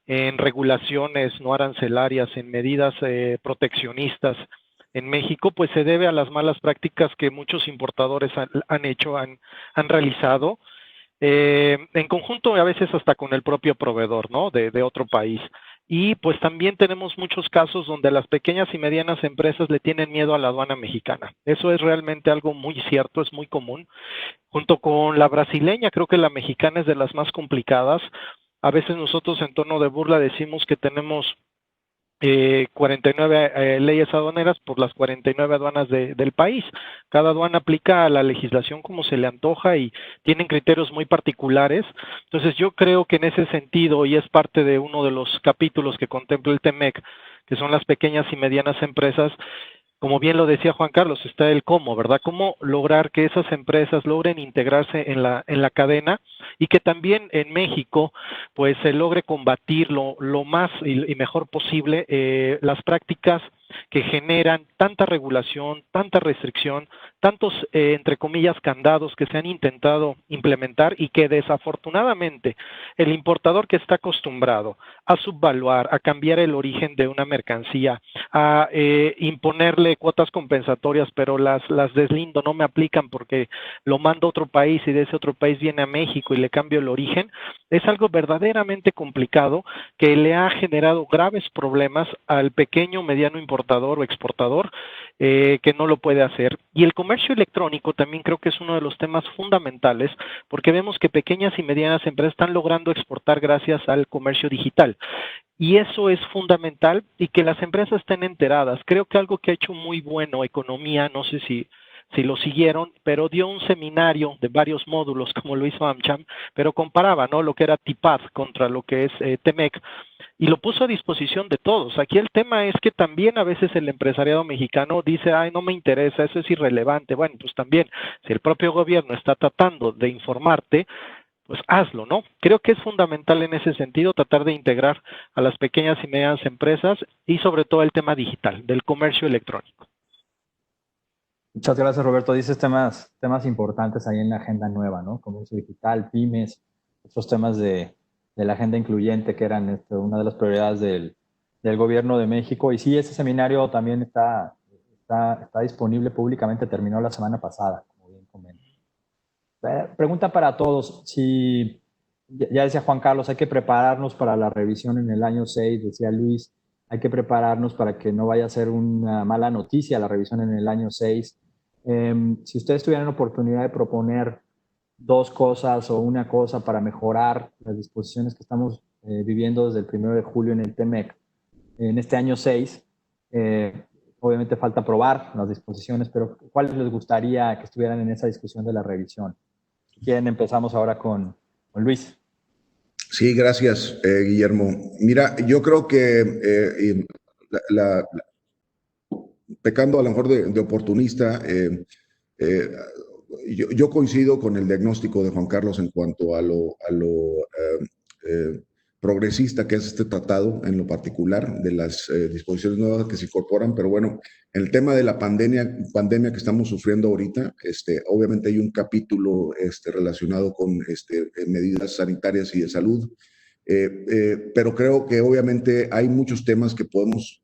en regulaciones no arancelarias, en medidas proteccionistas en México, pues se debe a las malas prácticas que muchos importadores han realizado, en conjunto a veces hasta con el propio proveedor, ¿no? De otro país. Y pues también tenemos muchos casos donde las pequeñas y medianas empresas le tienen miedo a la aduana mexicana. Eso es realmente algo muy cierto, es muy común. Junto con la brasileña, creo que la mexicana es de las más complicadas. A veces nosotros en tono de burla decimos que tenemos 49 leyes aduaneras por las 49 aduanas del país. Cada aduana aplica la legislación como se le antoja y tienen criterios muy particulares. Entonces yo creo que en ese sentido, y es parte de uno de los capítulos que contempla el TEMEC, que son las pequeñas y medianas empresas, como bien lo decía Juan Carlos, está el cómo, ¿verdad? Cómo lograr que esas empresas logren integrarse en la cadena y que también en México pues se logre combatir lo más y mejor posible las prácticas que generan tanta regulación, tanta restricción, tantos, entre comillas, candados que se han intentado implementar y que desafortunadamente el importador que está acostumbrado a subvaluar, a cambiar el origen de una mercancía, a imponerle cuotas compensatorias, pero las deslindo, no me aplican porque lo mando a otro país y de ese otro país viene a México y le cambio el origen, es algo verdaderamente complicado que le ha generado graves problemas al pequeño, mediano importador o exportador que no lo puede hacer. Y el comercio electrónico también creo que es uno de los temas fundamentales porque vemos que pequeñas y medianas empresas están logrando exportar gracias al comercio digital. Y eso es fundamental y que las empresas estén enteradas. Creo que algo que ha hecho muy bueno Economía, no sé si lo siguieron, pero dio un seminario de varios módulos, como lo hizo AmCham, pero comparaba, ¿no?, lo que era TIPAD contra lo que es TEMEC, y lo puso a disposición de todos. Aquí el tema es que también a veces el empresariado mexicano dice, ay, no me interesa, eso es irrelevante. Bueno, pues también, si el propio gobierno está tratando de informarte, pues hazlo, ¿no? Creo que es fundamental en ese sentido tratar de integrar a las pequeñas y medianas empresas y sobre todo el tema digital, del comercio electrónico. Muchas gracias, Roberto. Dices temas importantes ahí en la agenda nueva, ¿no? Comercio digital, pymes, otros temas de la agenda incluyente que eran una de las prioridades del gobierno de México. Y sí, ese seminario también está disponible públicamente, terminó la semana pasada, como bien comento. Pregunta para todos. Si, ya decía Juan Carlos, hay que prepararnos para la revisión en el año 6, decía Luis, hay que prepararnos para que no vaya a ser una mala noticia la revisión en el año 6. Si ustedes tuvieran la oportunidad de proponer dos cosas o una cosa para mejorar las disposiciones que estamos viviendo desde el 1 de julio en el TEMEC, en este año 6, obviamente falta aprobar las disposiciones, pero ¿cuáles les gustaría que estuvieran en esa discusión de la revisión? ¿Quién empezamos ahora con Luis? Sí, gracias, Guillermo. Mira, yo creo que pecando a lo mejor de oportunista, yo coincido con el diagnóstico de Juan Carlos en cuanto a lo progresista que es este tratado en lo particular, de las disposiciones nuevas que se incorporan, pero bueno, en el tema de la pandemia que estamos sufriendo ahorita, obviamente hay un capítulo relacionado con medidas sanitarias y de salud, pero creo que obviamente hay muchos temas que podemos,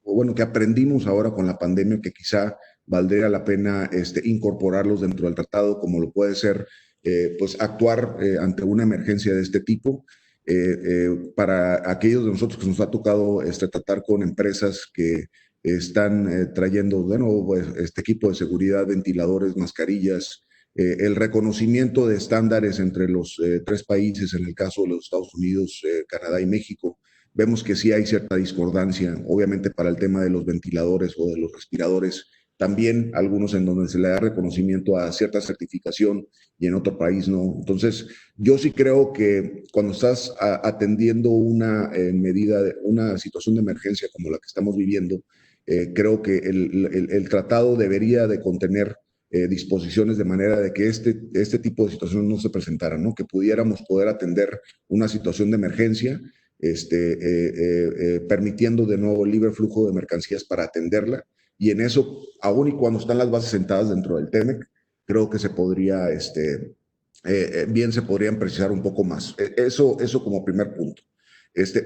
o bueno, que aprendimos ahora con la pandemia que quizá valdría la pena incorporarlos dentro del tratado, como lo puede ser pues actuar ante una emergencia de este tipo. Para aquellos de nosotros que nos ha tocado tratar con empresas que están trayendo pues, equipo de seguridad, ventiladores, mascarillas, el reconocimiento de estándares entre los tres países, en el caso de los Estados Unidos, Canadá y México, vemos que sí hay cierta discordancia, obviamente para el tema de los ventiladores o de los respiradores, también algunos en donde se le da reconocimiento a cierta certificación y en otro país no. Entonces, yo sí creo que cuando estás atendiendo una medida, una situación de emergencia como la que estamos viviendo, creo que el tratado debería de contener disposiciones de manera de que este tipo de situaciones no se presentaran, ¿no? Que pudiéramos poder atender una situación de emergencia, permitiendo de nuevo libre flujo de mercancías para atenderla. Y en eso, aun y cuando están las bases sentadas dentro del TEMEC, creo que se podría, bien se podrían precisar un poco más. Eso como primer punto.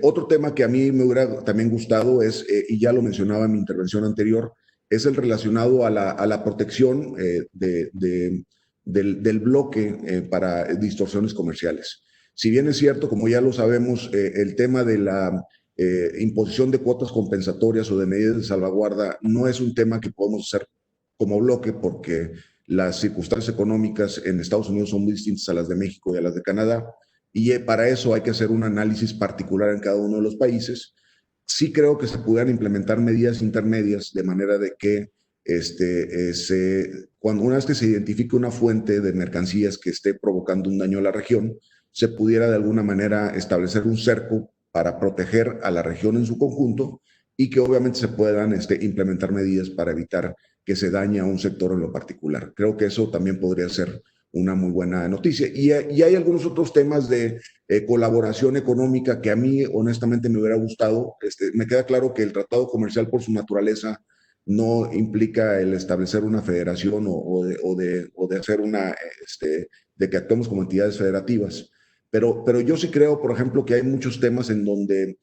Otro tema que a mí me hubiera también gustado es, y ya lo mencionaba en mi intervención anterior, es el relacionado a la protección del bloque para distorsiones comerciales. Si bien es cierto, como ya lo sabemos, el tema de la imposición de cuotas compensatorias o de medidas de salvaguarda no es un tema que podemos hacer como bloque porque las circunstancias económicas en Estados Unidos son muy distintas a las de México y a las de Canadá, y para eso hay que hacer un análisis particular en cada uno de los países. Sí creo que se pudieran implementar medidas intermedias de manera de que cuando una vez que se identifique una fuente de mercancías que esté provocando un daño a la región, se pudiera de alguna manera establecer un cerco para proteger a la región en su conjunto y que obviamente se puedan implementar medidas para evitar que se dañe a un sector en lo particular. Creo que eso también podría ser una muy buena noticia. Y hay algunos otros temas de colaboración económica que a mí honestamente me hubiera gustado. Me queda claro que el tratado comercial por su naturaleza no implica el establecer una federación o de hacer de que actuemos como entidades federativas. Pero yo sí creo, por ejemplo, que hay muchos temas en donde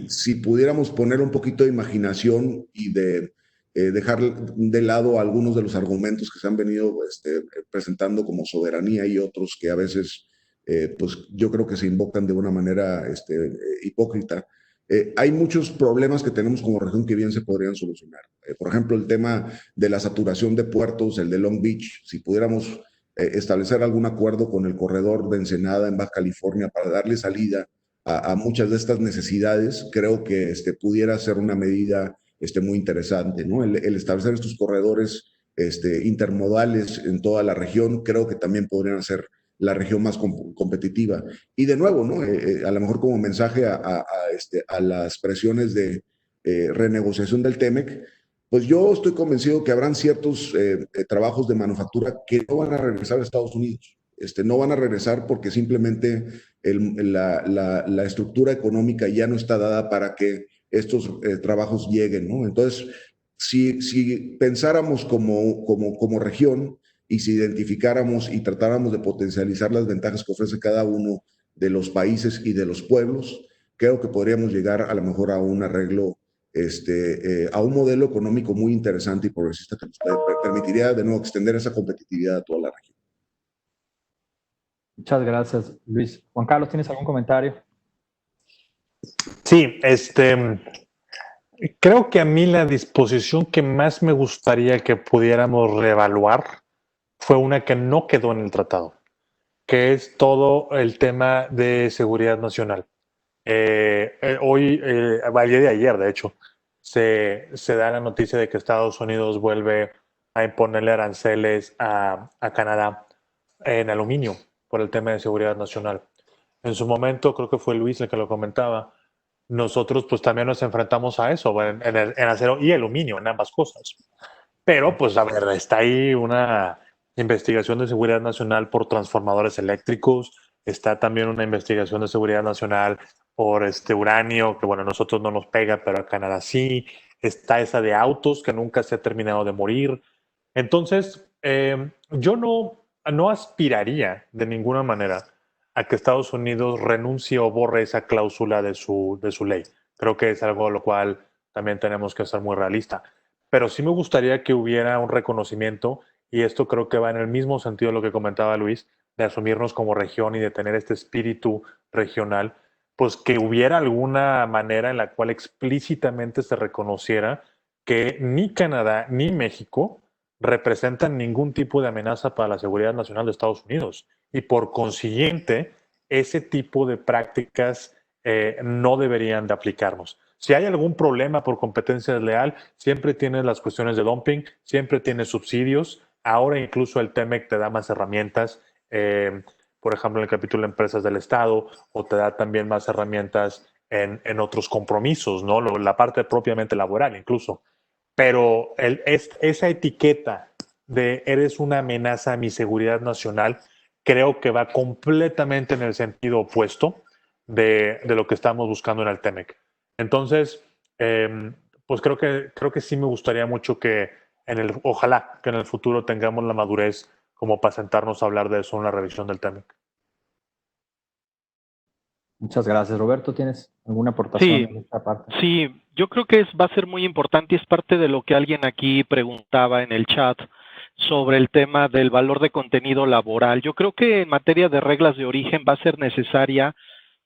si pudiéramos poner un poquito de imaginación y de dejar de lado algunos de los argumentos que se han venido presentando como soberanía y otros que a veces, pues yo creo que se invocan de una manera hipócrita. Hay muchos problemas que tenemos como región que bien se podrían solucionar. Por ejemplo, el tema de la saturación de puertos, el de Long Beach, si pudiéramos establecer algún acuerdo con el corredor de Ensenada en Baja California para darle salida a muchas de estas necesidades, creo que pudiera ser una medida muy interesante, ¿no? El establecer estos corredores intermodales en toda la región, creo que también podrían hacer la región más competitiva. Y de nuevo, ¿no? A lo mejor como mensaje a las presiones de renegociación del TEMEC, pues yo estoy convencido que habrán ciertos trabajos de manufactura que no van a regresar a Estados Unidos. No van a regresar porque simplemente la estructura económica ya no está dada para que estos trabajos lleguen, ¿no? Entonces, si pensáramos como región y si identificáramos y tratáramos de potencializar las ventajas que ofrece cada uno de los países y de los pueblos, creo que podríamos llegar a lo mejor a un arreglo, a un modelo económico muy interesante y progresista que nos permitiría de nuevo extender esa competitividad a toda la región. Muchas gracias, Luis. Juan Carlos, ¿tienes algún comentario? Sí, creo que a mí la disposición que más me gustaría que pudiéramos reevaluar fue una que no quedó en el tratado, que es todo el tema de seguridad nacional. Hoy, el día de ayer, de hecho, se da la noticia de que Estados Unidos vuelve a imponerle aranceles a Canadá en aluminio por el tema de seguridad nacional. En su momento, creo que fue Luis el que lo comentaba, nosotros pues también nos enfrentamos a eso, en acero y aluminio, en ambas cosas. Pero pues a ver, está ahí una investigación de seguridad nacional por transformadores eléctricos, está también una investigación de seguridad nacional por uranio, que bueno, a nosotros no nos pega, pero a Canadá sí, está esa de autos que nunca se ha terminado de morir. Entonces, yo no aspiraría de ninguna manera a que Estados Unidos renuncie o borre esa cláusula de su ley. Creo que es algo a lo cual también tenemos que ser muy realistas. Pero sí me gustaría que hubiera un reconocimiento, y esto creo que va en el mismo sentido de lo que comentaba Luis, de asumirnos como región y de tener este espíritu regional, pues que hubiera alguna manera en la cual explícitamente se reconociera que ni Canadá ni México representan ningún tipo de amenaza para la seguridad nacional de Estados Unidos. Y por consiguiente, ese tipo de prácticas no deberían de aplicarnos. Si hay algún problema por competencia desleal, siempre tienes las cuestiones de dumping, siempre tienes subsidios. Ahora incluso el TEMEC te da más herramientas, por ejemplo, en el capítulo de empresas del Estado, o te da también más herramientas en otros compromisos, ¿no? La parte propiamente laboral incluso. Pero esa etiqueta de eres una amenaza a mi seguridad nacional, creo que va completamente en el sentido opuesto de lo que estamos buscando en el TEMEC. Entonces, pues creo que sí me gustaría mucho que ojalá que en el futuro tengamos la madurez como para sentarnos a hablar de eso en la revisión del TEMEC. Muchas gracias. Roberto, ¿tienes alguna aportación en esta parte? Sí, yo creo que va a ser muy importante y es parte de lo que alguien aquí preguntaba en el chat sobre el tema del valor de contenido laboral. Yo creo que en materia de reglas de origen va a ser necesaria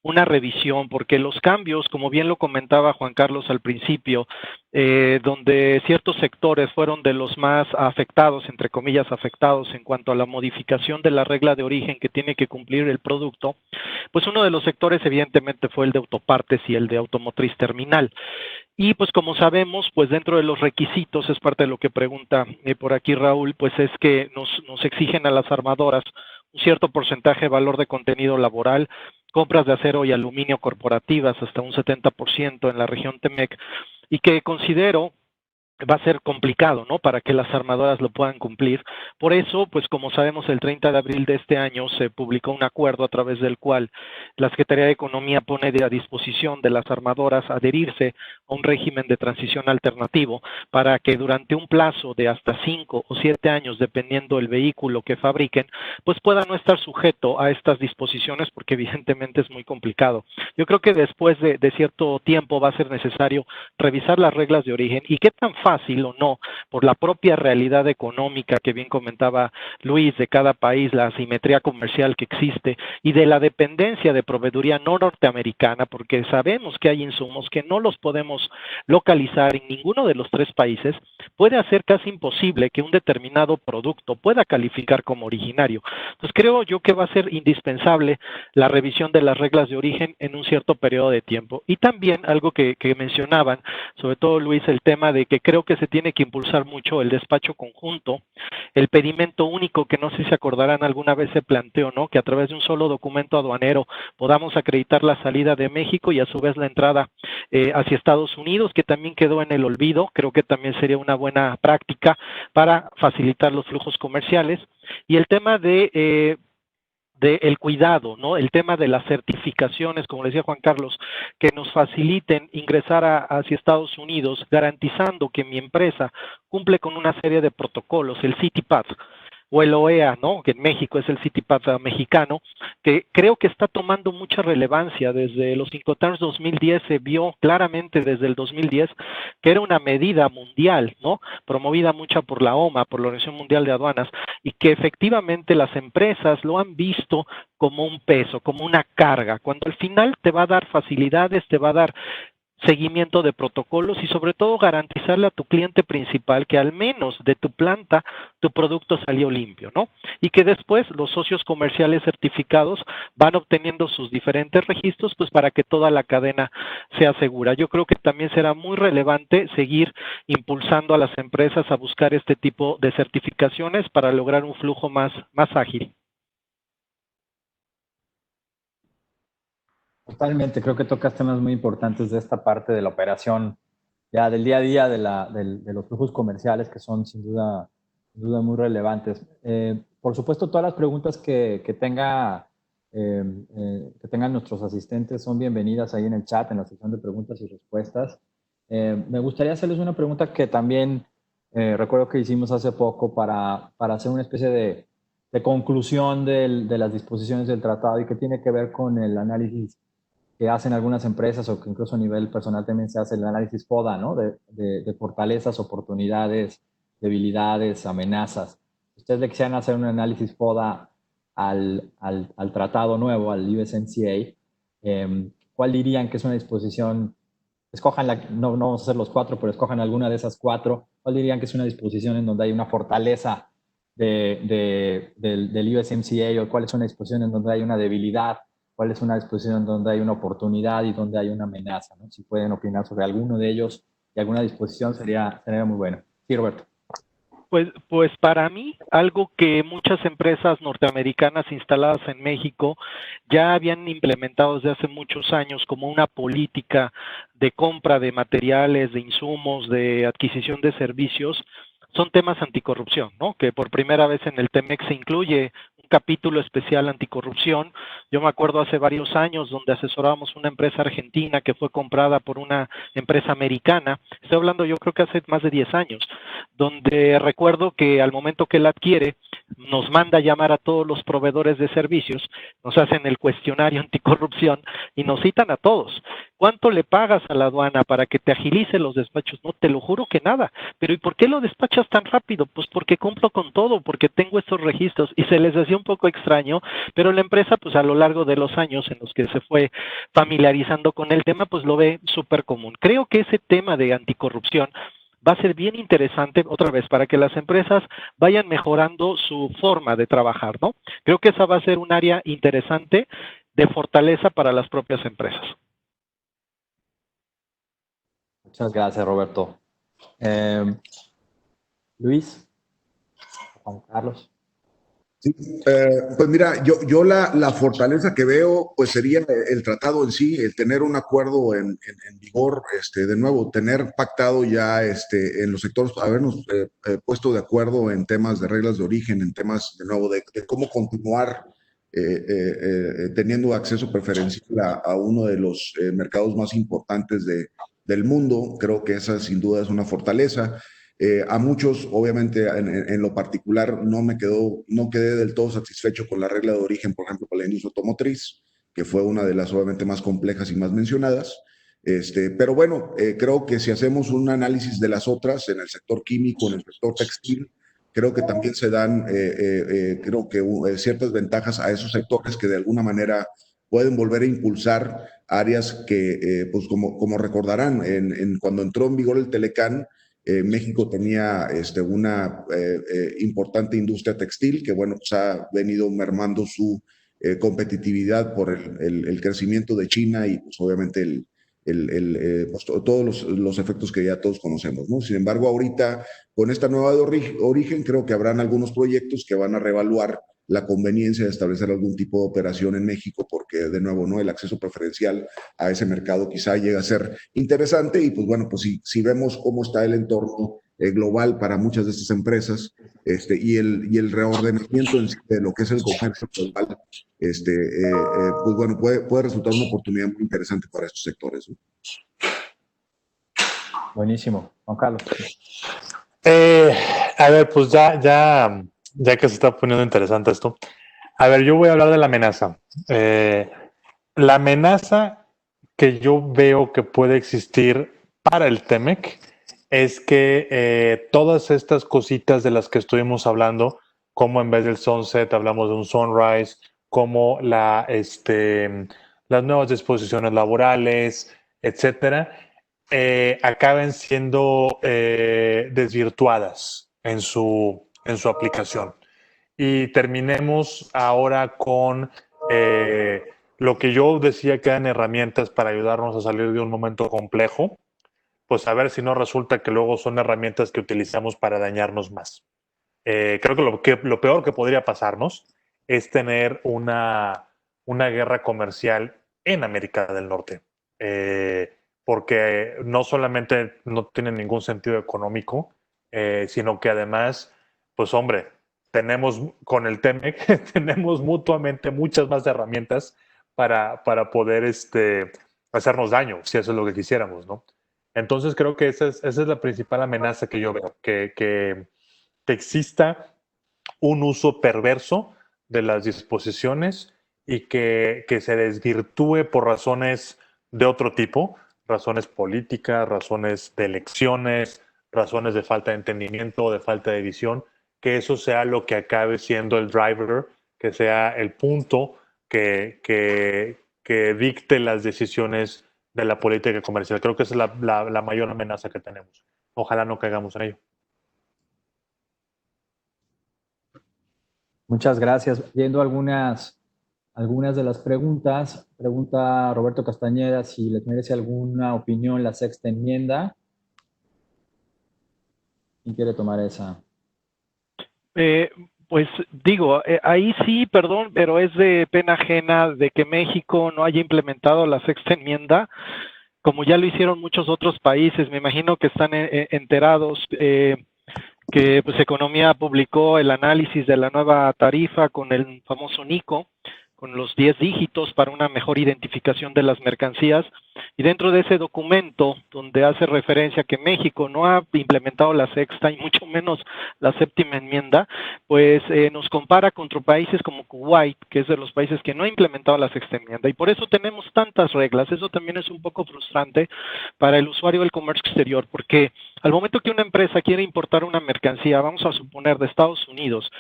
una revisión, porque los cambios, como bien lo comentaba Juan Carlos al principio, donde ciertos sectores fueron de los más afectados, entre comillas afectados, en cuanto a la modificación de la regla de origen que tiene que cumplir el producto, pues uno de los sectores evidentemente fue el de autopartes y el de automotriz terminal. Y pues como sabemos, pues dentro de los requisitos, es parte de lo que pregunta por aquí Raúl, pues es que nos exigen a las armadoras un cierto porcentaje de valor de contenido laboral, compras de acero y aluminio corporativas hasta un 70% en la región TEMEC, y que considero va a ser complicado, ¿no? Para que las armadoras lo puedan cumplir. Por eso, pues como sabemos, el 30 de abril de este año se publicó un acuerdo a través del cual la Secretaría de Economía pone a disposición de las armadoras adherirse a un régimen de transición alternativo para que durante un plazo de hasta 5 o 7 años, dependiendo del vehículo que fabriquen, pues pueda no estar sujeto a estas disposiciones, porque evidentemente es muy complicado. Yo creo que después de cierto tiempo va a ser necesario revisar las reglas de origen y qué tan fácil o no, por la propia realidad económica que bien comentaba Luis, de cada país, la asimetría comercial que existe y de la dependencia de proveeduría no norteamericana, porque sabemos que hay insumos que no los podemos localizar en ninguno de los 3 países, puede hacer casi imposible que un determinado producto pueda calificar como originario. Entonces creo yo que va a ser indispensable la revisión de las reglas de origen en un cierto periodo de tiempo. Y también algo que mencionaban, sobre todo Luis, el tema de que creo que se tiene que impulsar mucho el despacho conjunto, el pedimento único, que no sé si se acordarán, alguna vez se planteó, ¿no? Que a través de un solo documento aduanero podamos acreditar la salida de México y a su vez la entrada hacia Estados Unidos, que también quedó en el olvido. Creo que también sería una buena práctica para facilitar los flujos comerciales. Y el tema de el cuidado, ¿no? El tema de las certificaciones, como le decía Juan Carlos, que nos faciliten ingresar hacia Estados Unidos, garantizando que mi empresa cumple con una serie de protocolos, el CITIPAD o el OEA, ¿no? Que en México es el CITIPAD mexicano, que creo que está tomando mucha relevancia. Desde los Incoterms 2010 se vio claramente desde el 2010 que era una medida mundial, ¿no? Promovida mucho por la OMA, por la Organización Mundial de Aduanas, y que efectivamente las empresas lo han visto como un peso, como una carga, cuando al final te va a dar facilidades, te va a dar seguimiento de protocolos y sobre todo garantizarle a tu cliente principal que al menos de tu planta tu producto salió limpio, ¿no? Y que después los socios comerciales certificados van obteniendo sus diferentes registros, pues para que toda la cadena sea segura. Yo creo que también será muy relevante seguir impulsando a las empresas a buscar este tipo de certificaciones para lograr un flujo más ágil. Totalmente, creo que tocas temas muy importantes de esta parte de la operación, ya del día a día de los flujos comerciales, que son sin duda muy relevantes. Por supuesto, todas las preguntas que tengan nuestros asistentes son bienvenidas ahí en el chat, en la sección de preguntas y respuestas. Me gustaría hacerles una pregunta que también recuerdo que hicimos hace poco para hacer una especie de conclusión de las disposiciones del tratado y que tiene que ver con el análisis que hacen algunas empresas o que incluso a nivel personal también se hace el análisis FODA, ¿no? De fortalezas, oportunidades, debilidades, amenazas. Ustedes le quisieran hacer un análisis FODA al tratado nuevo, al USMCA, ¿cuál dirían que es una disposición? Escojan no vamos a hacer los 4, pero escojan alguna de esas 4. ¿Cuál dirían que es una disposición en donde hay una fortaleza del USMCA o cuál es una disposición en donde hay una debilidad? ¿Cuál es una disposición donde hay una oportunidad y donde hay una amenaza? ¿No? Si pueden opinar sobre alguno de ellos y alguna disposición sería muy bueno. Sí, Roberto. Pues para mí, algo que muchas empresas norteamericanas instaladas en México ya habían implementado desde hace muchos años como una política de compra de materiales, de insumos, de adquisición de servicios, son temas anticorrupción, ¿no? Que por primera vez en el TEMEC se incluye un capítulo especial anticorrupción. Yo me acuerdo hace varios años donde asesorábamos una empresa argentina que fue comprada por una empresa americana. Estoy hablando yo creo que hace más de 10 años, donde recuerdo que al momento que la adquiere, nos manda a llamar a todos los proveedores de servicios, nos hacen el cuestionario anticorrupción y nos citan a todos. ¿Cuánto le pagas a la aduana para que te agilice los despachos? No, te lo juro que nada. Pero ¿y por qué lo despachas tan rápido? Pues porque cumplo con todo, porque tengo estos registros. Y se les hacía un poco extraño, pero la empresa, pues a lo largo de los años en los que se fue familiarizando con el tema, pues lo ve súper común. Creo que ese tema de anticorrupción va a ser bien interesante, otra vez, para que las empresas vayan mejorando su forma de trabajar, ¿no? Creo que esa va a ser un área interesante de fortaleza para las propias empresas. Muchas gracias, Roberto. Luis, Juan Carlos. Sí, pues mira, yo la fortaleza que veo, pues sería el tratado en sí, el tener un acuerdo en vigor, de nuevo, tener pactado ya en los sectores, habernos puesto de acuerdo en temas de reglas de origen, en temas, de nuevo, de cómo continuar teniendo acceso preferencial a uno de los mercados más importantes del mundo. Creo que esa sin duda es una fortaleza. A muchos, obviamente, en lo particular, no quedé del todo satisfecho con la regla de origen, por ejemplo, para la industria automotriz, que fue una de las obviamente más complejas y más mencionadas. Pero bueno, creo que si hacemos un análisis de las otras, en el sector químico, en el sector textil, creo que también se dan, creo que ciertas ventajas a esos sectores que de alguna manera pueden volver a impulsar áreas que, pues como recordarán, cuando entró en vigor el Telecán, México tenía una importante industria textil que, bueno, pues ha venido mermando su competitividad por el crecimiento de China y, pues, obviamente, pues, todos los efectos que ya todos conocemos, ¿no? Sin embargo, ahorita, con esta nueva de origen, creo que habrán algunos proyectos que van a reevaluar la conveniencia de establecer algún tipo de operación en México, porque de nuevo, ¿no? El acceso preferencial a ese mercado quizá llegue a ser interesante y pues bueno, pues si vemos cómo está el entorno global para muchas de estas empresas y el reordenamiento de lo que es el comercio global, pues bueno, puede resultar una oportunidad muy interesante para estos sectores, ¿no? Buenísimo. Juan Carlos. A ver, pues ya que se está poniendo interesante esto. A ver, yo voy a hablar de la amenaza. La amenaza que yo veo que puede existir para el TEMEC es que todas estas cositas de las que estuvimos hablando, como en vez del sunset hablamos de un sunrise, como las nuevas disposiciones laborales, etcétera, acaben siendo desvirtuadas en su aplicación. Y terminemos ahora con lo que yo decía que eran herramientas para ayudarnos a salir de un momento complejo, pues a ver si no resulta que luego son herramientas que utilizamos para dañarnos más. Creo que lo peor que podría pasarnos es tener una guerra comercial en América del Norte. Porque no solamente no tiene ningún sentido económico, sino que además, pues hombre, tenemos con el TEMEC, tenemos mutuamente muchas más herramientas para poder hacernos daño, si eso es lo que quisiéramos, ¿no? Entonces creo que esa es la principal amenaza que yo veo, que exista un uso perverso de las disposiciones y que se desvirtúe por razones de otro tipo, razones políticas, razones de elecciones, razones de falta de entendimiento, de falta de visión, que eso sea lo que acabe siendo el driver, que sea el punto que dicte las decisiones de la política comercial. Creo que esa es la mayor amenaza que tenemos. Ojalá no caigamos en ello. Muchas gracias. Viendo algunas de las preguntas, pregunta Roberto Castañeda si les merece alguna opinión la sexta enmienda. ¿Quién quiere tomar esa? Pues digo, ahí sí, perdón, pero es de pena ajena de que México no haya implementado la sexta enmienda, como ya lo hicieron muchos otros países. Me imagino que están enterados que pues Economía publicó el análisis de la nueva tarifa con el famoso NICO, con los 10 dígitos para una mejor identificación de las mercancías, y dentro de ese documento, donde hace referencia que México no ha implementado la sexta y mucho menos la séptima enmienda, pues nos compara contra países como Kuwait, que es de los países que no ha implementado la sexta enmienda, y por eso tenemos tantas reglas. Eso también es un poco frustrante para el usuario del comercio exterior, porque al momento que una empresa quiere importar una mercancía, vamos a suponer de Estados Unidos,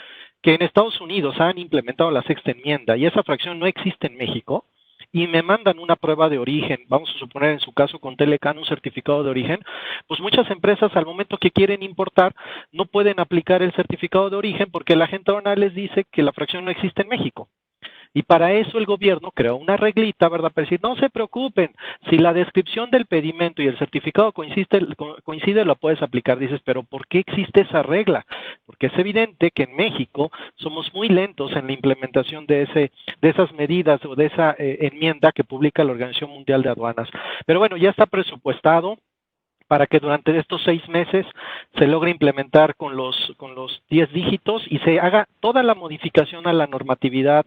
que en Estados Unidos han implementado la sexta enmienda y esa fracción no existe en México, y me mandan una prueba de origen, vamos a suponer en su caso con Telecán un certificado de origen, pues muchas empresas al momento que quieren importar no pueden aplicar el certificado de origen porque la gente aduanal les dice que la fracción no existe en México. Y para eso el gobierno creó una reglita, ¿verdad? Para decir, no se preocupen, si la descripción del pedimento y el certificado coincide, lo puedes aplicar. Dices, pero ¿por qué existe esa regla? Porque es evidente que en México somos muy lentos en la implementación de esas medidas o de esa enmienda que publica la Organización Mundial de Aduanas. Pero bueno, ya está presupuestado para que durante estos 6 meses se logre implementar con los 10 dígitos y se haga toda la modificación a la normatividad,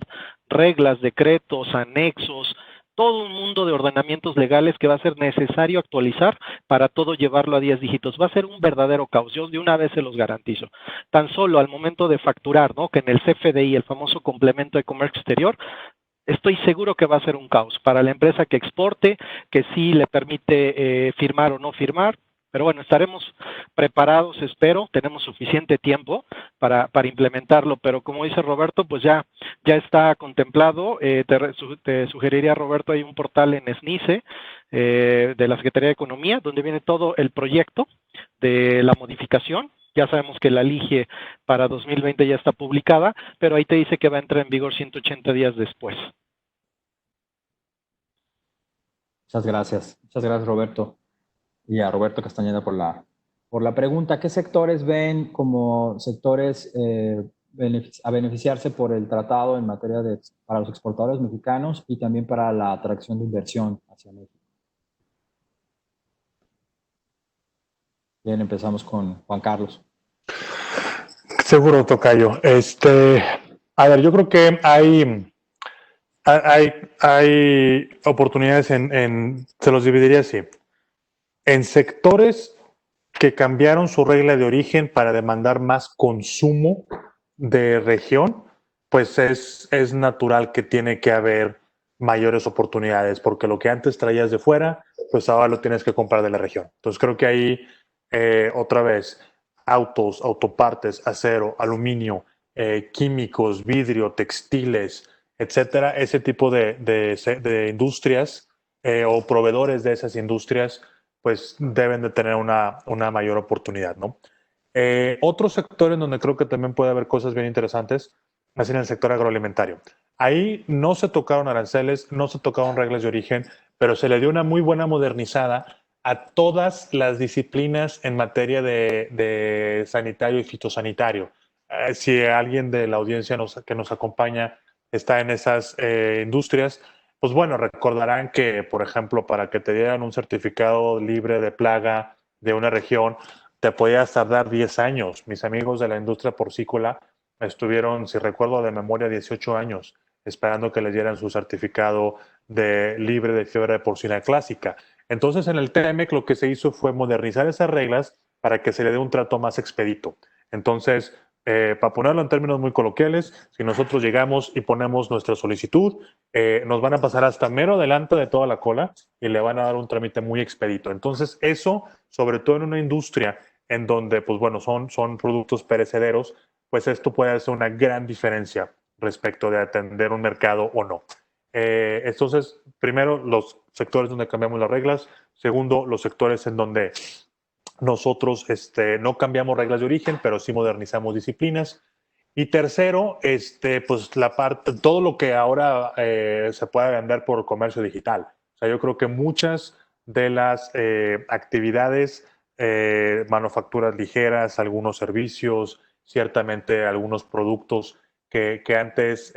reglas, decretos, anexos, todo un mundo de ordenamientos legales que va a ser necesario actualizar para todo llevarlo a 10 dígitos. Va a ser un verdadero caos, yo de una vez se los garantizo. Tan solo al momento de facturar, ¿no? Que en el CFDI, el famoso complemento de comercio exterior, estoy seguro que va a ser un caos para la empresa que exporte, que sí le permite firmar o no firmar. Pero bueno, estaremos preparados, espero, tenemos suficiente tiempo para implementarlo, pero como dice Roberto, pues ya está contemplado. Te sugeriría, Roberto, hay un portal en SNICE de la Secretaría de Economía, donde viene todo el proyecto de la modificación. Ya sabemos que la LIGE para 2020 ya está publicada, pero ahí te dice que va a entrar en vigor 180 días después. Muchas gracias Roberto. Y a Roberto Castañeda por la pregunta. ¿Qué sectores ven como sectores a beneficiarse por el tratado en materia para los exportadores mexicanos y también para la atracción de inversión hacia México? Bien, empezamos con Juan Carlos. Seguro, tocayo. A ver, yo creo que hay oportunidades se los dividiría así. En sectores que cambiaron su regla de origen para demandar más consumo de región, pues es natural que tiene que haber mayores oportunidades, porque lo que antes traías de fuera, pues ahora lo tienes que comprar de la región. Entonces creo que ahí, otra vez, autos, autopartes, acero, aluminio, químicos, vidrio, textiles, etcétera, ese tipo de industrias o proveedores de esas industrias, pues deben de tener una mayor oportunidad, ¿no? Otro sector en donde creo que también puede haber cosas bien interesantes es en el sector agroalimentario. Ahí no se tocaron aranceles, no se tocaron reglas de origen, pero se le dio una muy buena modernizada a todas las disciplinas en materia de sanitario y fitosanitario. Si alguien de la audiencia que nos acompaña está en esas industrias, pues bueno, recordarán que, por ejemplo, para que te dieran un certificado libre de plaga de una región, te podías tardar 10 años. Mis amigos de la industria porcícola estuvieron, si recuerdo de memoria, 18 años esperando que les dieran su certificado libre de fiebre porcina clásica. Entonces, en el TEMEC lo que se hizo fue modernizar esas reglas para que se le dé un trato más expedito. Entonces, para ponerlo en términos muy coloquiales, si nosotros llegamos y ponemos nuestra solicitud, nos van a pasar hasta mero delante de toda la cola y le van a dar un trámite muy expedito. Entonces, eso, sobre todo en una industria en donde, pues bueno, son productos perecederos, pues esto puede hacer una gran diferencia respecto de atender un mercado o no. Entonces, primero, los sectores donde cambiamos las reglas. Segundo, los sectores en donde nosotros no cambiamos reglas de origen, pero sí modernizamos disciplinas. Y tercero, pues todo lo que ahora se puede vender por comercio digital. O sea, yo creo que muchas de las actividades, manufacturas ligeras, algunos servicios, ciertamente algunos productos que antes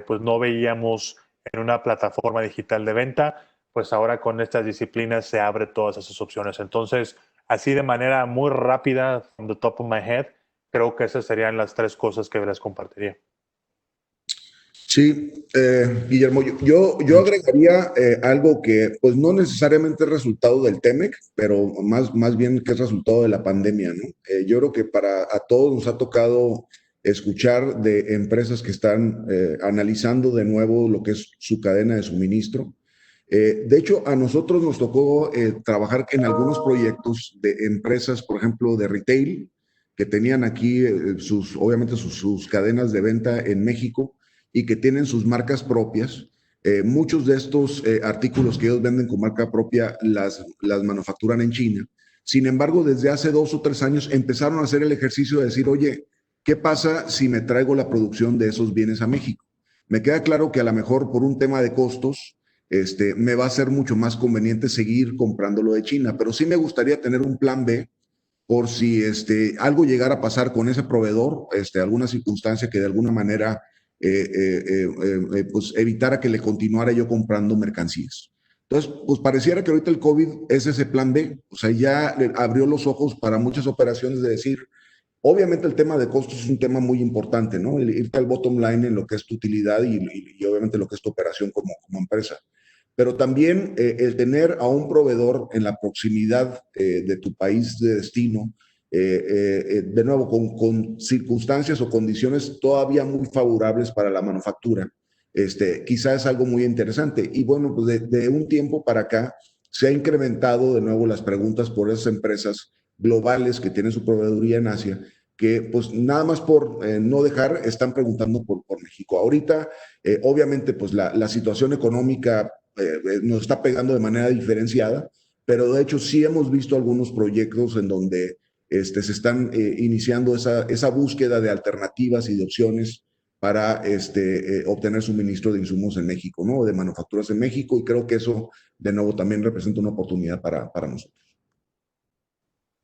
pues no veíamos en una plataforma digital de venta, pues ahora con estas disciplinas se abre todas esas opciones. Entonces, así de manera muy rápida, from the top of my head, creo que esas serían las 3 cosas que les compartiría. Sí, Guillermo, yo agregaría algo que pues no necesariamente es resultado del TEMEC, pero más bien que es resultado de la pandemia, ¿no? Yo creo que a todos nos ha tocado escuchar de empresas que están analizando de nuevo lo que es su cadena de suministro. De hecho, a nosotros nos tocó trabajar en algunos proyectos de empresas, por ejemplo, de retail, que tenían aquí obviamente sus cadenas de venta en México y que tienen sus marcas propias. Muchos de estos artículos que ellos venden con marca propia las manufacturan en China. Sin embargo, desde hace 2 o 3 años empezaron a hacer el ejercicio de decir, oye, ¿qué pasa si me traigo la producción de esos bienes a México? Me queda claro que a lo mejor por un tema de costos, me va a ser mucho más conveniente seguir comprándolo de China, pero sí me gustaría tener un plan B por si algo llegara a pasar con ese proveedor, alguna circunstancia que de alguna manera pues evitara que le continuara yo comprando mercancías. Entonces, pues pareciera que ahorita el COVID es ese plan B, o sea, ya le abrió los ojos para muchas operaciones de decir, obviamente el tema de costos es un tema muy importante, ¿no? El irte al bottom line en lo que es tu utilidad y obviamente lo que es tu operación como empresa. Pero también el tener a un proveedor en la proximidad de tu país de destino, de nuevo, con circunstancias o condiciones todavía muy favorables para la manufactura, quizás es algo muy interesante. Y bueno, pues de un tiempo para acá se ha incrementado de nuevo las preguntas por esas empresas globales que tienen su proveeduría en Asia, que pues nada más por no dejar, están preguntando por México. Ahorita, obviamente, pues la situación económica nos está pegando de manera diferenciada, pero de hecho sí hemos visto algunos proyectos en donde se están iniciando esa búsqueda de alternativas y de opciones para obtener suministro de insumos en México, ¿no? De manufacturas en México, y creo que eso, de nuevo, también representa una oportunidad para nosotros.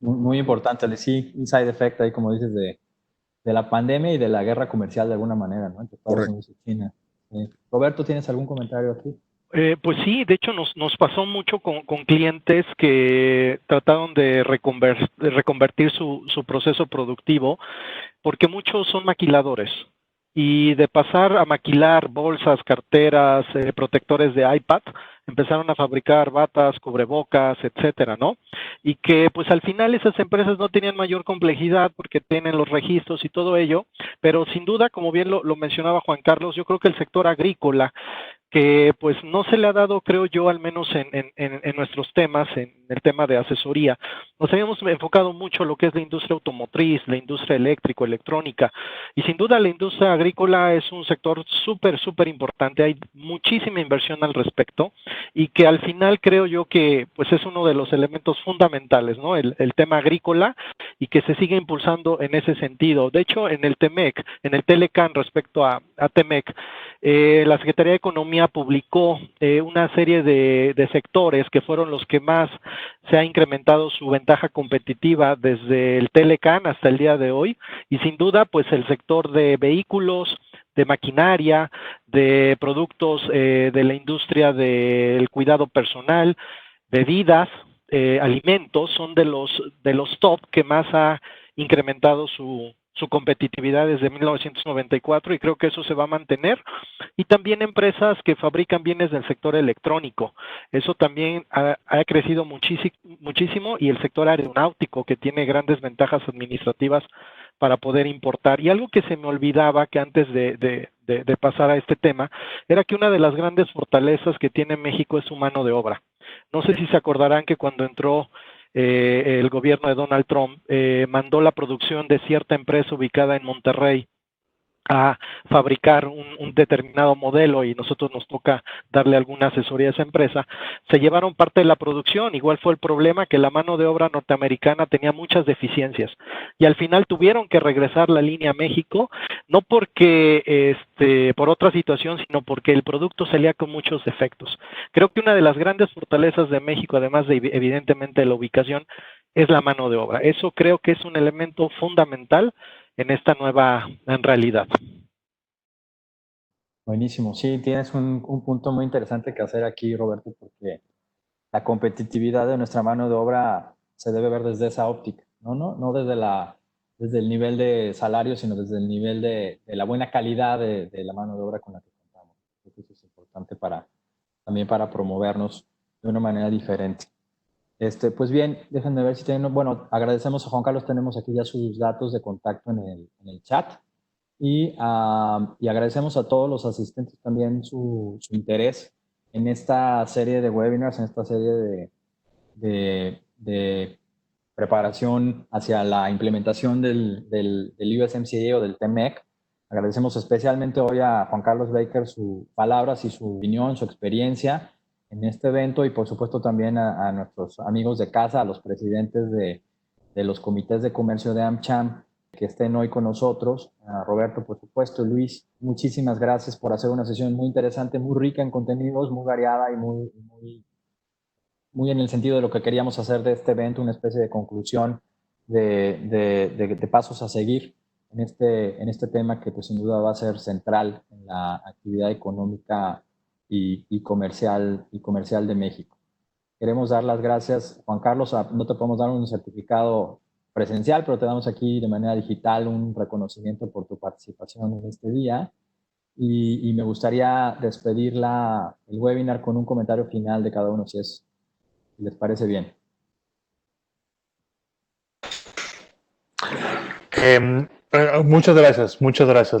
Muy importante, sí, un side effect ahí, como dices, de la pandemia y de la guerra comercial de alguna manera, ¿no? Entre Estados Correcto. Unidos y China. Roberto, ¿tienes algún comentario aquí? Pues sí, de hecho nos pasó mucho con clientes que trataron de reconvertir su proceso productivo, porque muchos son maquiladores. Y de pasar a maquilar bolsas, carteras, protectores de iPad, empezaron a fabricar batas, cubrebocas, etcétera, ¿no? Y que pues al final esas empresas no tenían mayor complejidad porque tienen los registros y todo ello, pero sin duda, como bien lo mencionaba Juan Carlos, yo creo que el sector agrícola, que pues no se le ha dado, creo yo, al menos en nuestros temas, en el tema de asesoría. Nos habíamos enfocado mucho en lo que es la industria automotriz, la industria eléctrico, electrónica, y sin duda la industria agrícola es un sector súper importante. Hay muchísima inversión al respecto y que al final creo yo que pues es uno de los elementos fundamentales, ¿no? El tema agrícola, y que se sigue impulsando en ese sentido. De hecho, en el TEMEC, en el Telecan respecto a TEMEC, la Secretaría de Economía publicó una serie de sectores que fueron los que más se ha incrementado su ventaja competitiva desde el Telecan hasta el día de hoy, y sin duda pues el sector de vehículos, de maquinaria, de productos de la industria del cuidado personal, bebidas, alimentos, son de los top que más ha incrementado su competitividad desde 1994, y creo que eso se va a mantener. Y también empresas que fabrican bienes del sector electrónico, eso también ha crecido muchísimo, y el sector aeronáutico, que tiene grandes ventajas administrativas para poder importar. Y algo que se me olvidaba, que antes de pasar a este tema, era que una de las grandes fortalezas que tiene México es su mano de obra. No sé si se acordarán que cuando entró el gobierno de Donald Trump mandó la producción de cierta empresa ubicada en Monterrey a fabricar un determinado modelo, y nosotros nos toca darle alguna asesoría a esa empresa. Se llevaron parte de la producción. Igual fue el problema, que la mano de obra norteamericana tenía muchas deficiencias, y al final tuvieron que regresar la línea a México, no porque por otra situación, sino porque el producto salía con muchos defectos. Creo que una de las grandes fortalezas de México, además de evidentemente la ubicación, es la mano de obra. Eso creo que es un elemento fundamental en esta nueva realidad. Buenísimo. Sí, tienes un punto muy interesante que hacer aquí, Roberto, porque la competitividad de nuestra mano de obra se debe ver desde esa óptica, no desde el nivel de salario, sino desde el nivel de la buena calidad de la mano de obra con la que contamos. Creo que eso es importante también para promovernos de una manera diferente. Pues bien, déjenme ver si tienen, bueno, agradecemos a Juan Carlos, tenemos aquí ya sus datos de contacto en el chat, y agradecemos a todos los asistentes también su interés en esta serie de webinars, en esta serie de preparación hacia la implementación del USMCA o del TEMEC. Agradecemos especialmente hoy a Juan Carlos Baker sus palabras y su opinión, su experiencia en este evento, y por supuesto también a nuestros amigos de casa, a los presidentes de los comités de comercio de AmCham, que estén hoy con nosotros. A Roberto, por supuesto, Luis, muchísimas gracias por hacer una sesión muy interesante, muy rica en contenidos, muy variada y muy en el sentido de lo que queríamos hacer de este evento, una especie de conclusión de pasos a seguir en este tema que pues sin duda va a ser central en la actividad económica y comercial de México. Queremos dar las gracias, Juan Carlos. No te podemos dar un certificado presencial, pero te damos aquí de manera digital un reconocimiento por tu participación en este día. Y me gustaría despedir el webinar con un comentario final de cada uno, si les parece bien. Muchas gracias,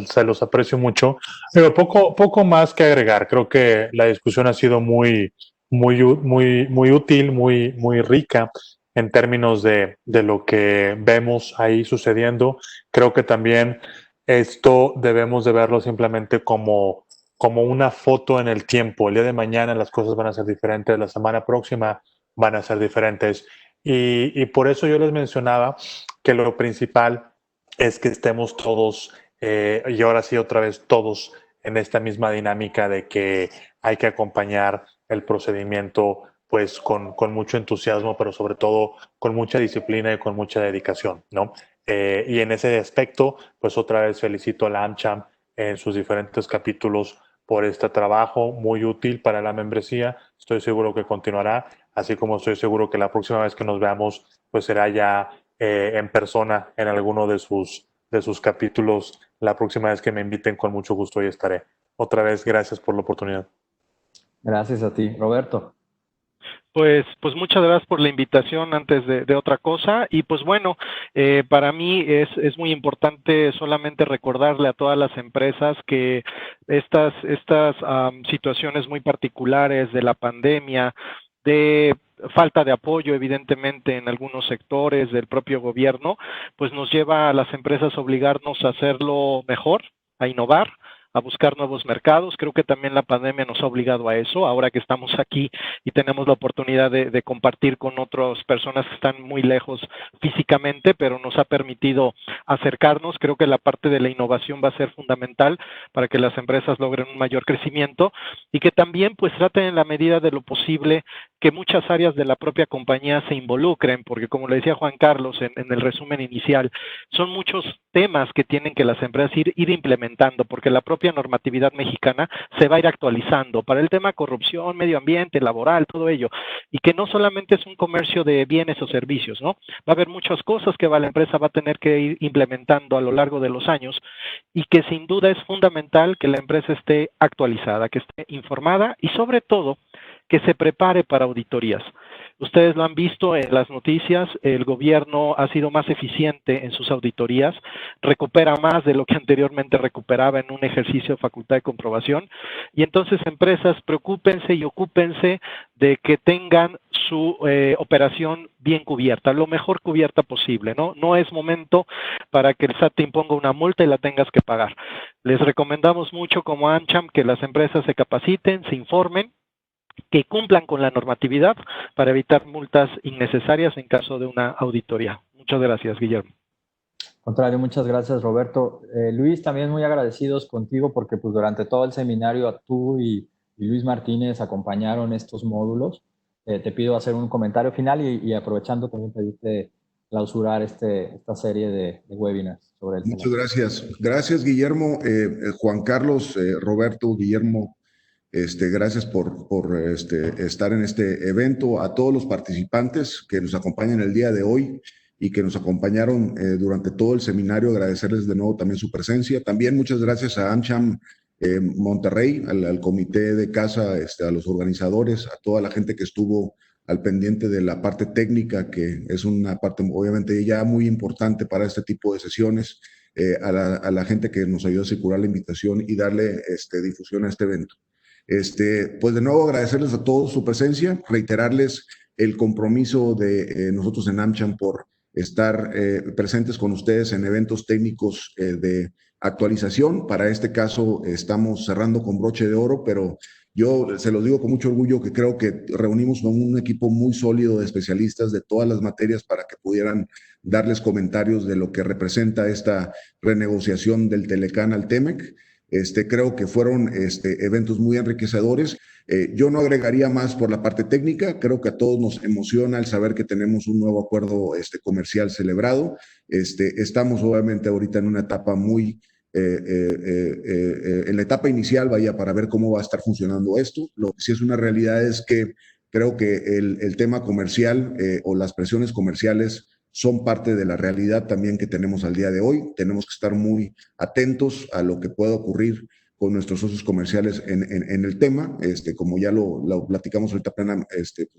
se los aprecio mucho. Pero poco más que agregar. Creo que la discusión ha sido muy útil, muy rica en términos de lo que vemos ahí sucediendo. Creo que también esto debemos de verlo simplemente como una foto en el tiempo. El día de mañana las cosas van a ser diferentes, la semana próxima van a ser diferentes. Y por eso yo les mencionaba que lo principal es que estemos todos, y ahora sí otra vez todos, en esta misma dinámica de que hay que acompañar el procedimiento pues con mucho entusiasmo, pero sobre todo con mucha disciplina y con mucha dedicación, ¿no? Y en ese aspecto, pues otra vez felicito a la AmCham en sus diferentes capítulos por este trabajo muy útil para la membresía. Estoy seguro que continuará, así como estoy seguro que la próxima vez que nos veamos, pues será ya en persona en alguno de sus capítulos. La próxima vez que me inviten, con mucho gusto ahí estaré. Otra vez, gracias por la oportunidad. Gracias a ti, Roberto. Pues muchas gracias por la invitación antes de otra cosa. Y pues bueno, para mí es muy importante solamente recordarle a todas las empresas que estas situaciones muy particulares de la pandemia, de falta de apoyo evidentemente en algunos sectores del propio gobierno, pues nos lleva a las empresas a obligarnos a hacerlo mejor, a innovar, a buscar nuevos mercados. Creo que también la pandemia nos ha obligado a eso, ahora que estamos aquí y tenemos la oportunidad de compartir con otras personas que están muy lejos físicamente, pero nos ha permitido acercarnos. Creo que la parte de la innovación va a ser fundamental para que las empresas logren un mayor crecimiento y que también pues traten en la medida de lo posible que muchas áreas de la propia compañía se involucren, porque como le decía Juan Carlos en el resumen inicial, son muchos temas que tienen que las empresas ir implementando, porque la propia normatividad mexicana se va a ir actualizando para el tema corrupción, medio ambiente, laboral, todo ello, y que no solamente es un comercio de bienes o servicios, ¿no? Va a haber muchas cosas que la empresa va a tener que ir implementando a lo largo de los años y que sin duda es fundamental que la empresa esté actualizada, que esté informada y sobre todo que se prepare para auditorías. Ustedes lo han visto en las noticias, el gobierno ha sido más eficiente en sus auditorías, recupera más de lo que anteriormente recuperaba en un ejercicio de facultad de comprobación, y entonces empresas, preocúpense y ocúpense de que tengan su operación bien cubierta, lo mejor cubierta posible, ¿no? No es momento para que el SAT te imponga una multa y la tengas que pagar. Les recomendamos mucho como AmCham que las empresas se capaciten, se informen, que cumplan con la normatividad para evitar multas innecesarias en caso de una auditoría. Muchas gracias, Guillermo. Contrario, muchas gracias, Roberto. Luis, también muy agradecidos contigo porque pues durante todo el seminario tú y Luis Martínez acompañaron estos módulos. Te pido hacer un comentario final y aprovechando también pedirte clausurar esta serie de webinars sobre el tema. Muchas gracias. Gracias, Guillermo, Juan Carlos, Roberto, Guillermo. Gracias por estar en este evento. A todos los participantes que nos acompañan el día de hoy y que nos acompañaron durante todo el seminario, agradecerles de nuevo también su presencia. También muchas gracias a AmCham Monterrey, al comité de casa, a los organizadores, a toda la gente que estuvo al pendiente de la parte técnica, que es una parte obviamente ya muy importante para este tipo de sesiones, a la gente que nos ayudó a circular la invitación y darle difusión a este evento. Pues de nuevo agradecerles a todos su presencia, reiterarles el compromiso de nosotros en AmCham por estar presentes con ustedes en eventos técnicos de actualización. Para este caso estamos cerrando con broche de oro, pero Yo se los digo con mucho orgullo que creo que reunimos con un equipo muy sólido de especialistas de todas las materias para que pudieran darles comentarios de lo que representa esta renegociación del Telecán al TEMEC. Creo que fueron eventos muy enriquecedores. Yo no agregaría más por la parte técnica. Creo que a todos nos emociona el saber que tenemos un nuevo acuerdo comercial celebrado. Estamos obviamente ahorita en una etapa muy en la etapa inicial, vaya, para ver cómo va a estar funcionando esto. Lo que sí es una realidad es que creo que el tema comercial o las presiones comerciales son parte de la realidad también que tenemos al día de hoy. Tenemos que estar muy atentos a lo que pueda ocurrir con nuestros socios comerciales en el tema. Como ya lo platicamos ahorita,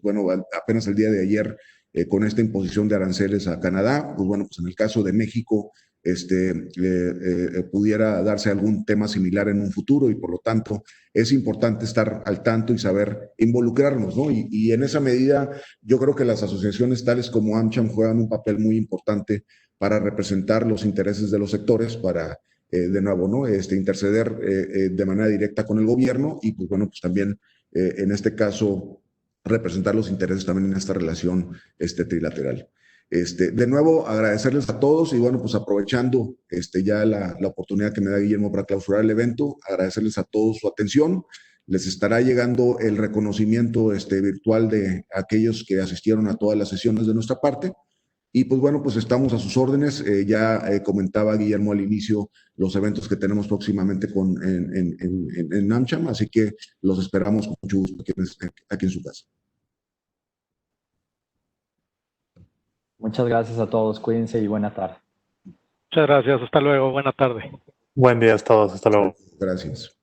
bueno, apenas el día de ayer, con esta imposición de aranceles a Canadá, pues bueno, pues en el caso de México, pudiera darse algún tema similar en un futuro y por lo tanto es importante estar al tanto y saber involucrarnos, ¿no? Y en esa medida yo creo que las asociaciones tales como AmCham juegan un papel muy importante para representar los intereses de los sectores, para de nuevo, ¿no? Interceder de manera directa con el gobierno y pues bueno, pues también en este caso representar los intereses también en esta relación trilateral. De nuevo, agradecerles a todos y bueno, pues aprovechando ya la oportunidad que me da Guillermo para clausurar el evento, agradecerles a todos su atención. Les estará llegando el reconocimiento virtual de aquellos que asistieron a todas las sesiones de nuestra parte. Y pues bueno, pues estamos a sus órdenes. Ya comentaba Guillermo al inicio los eventos que tenemos próximamente en AmCham, así que los esperamos con mucho gusto aquí en su casa. Muchas gracias a todos, cuídense y buena tarde. Muchas gracias, hasta luego, buena tarde. Buen día a todos, hasta luego. Gracias.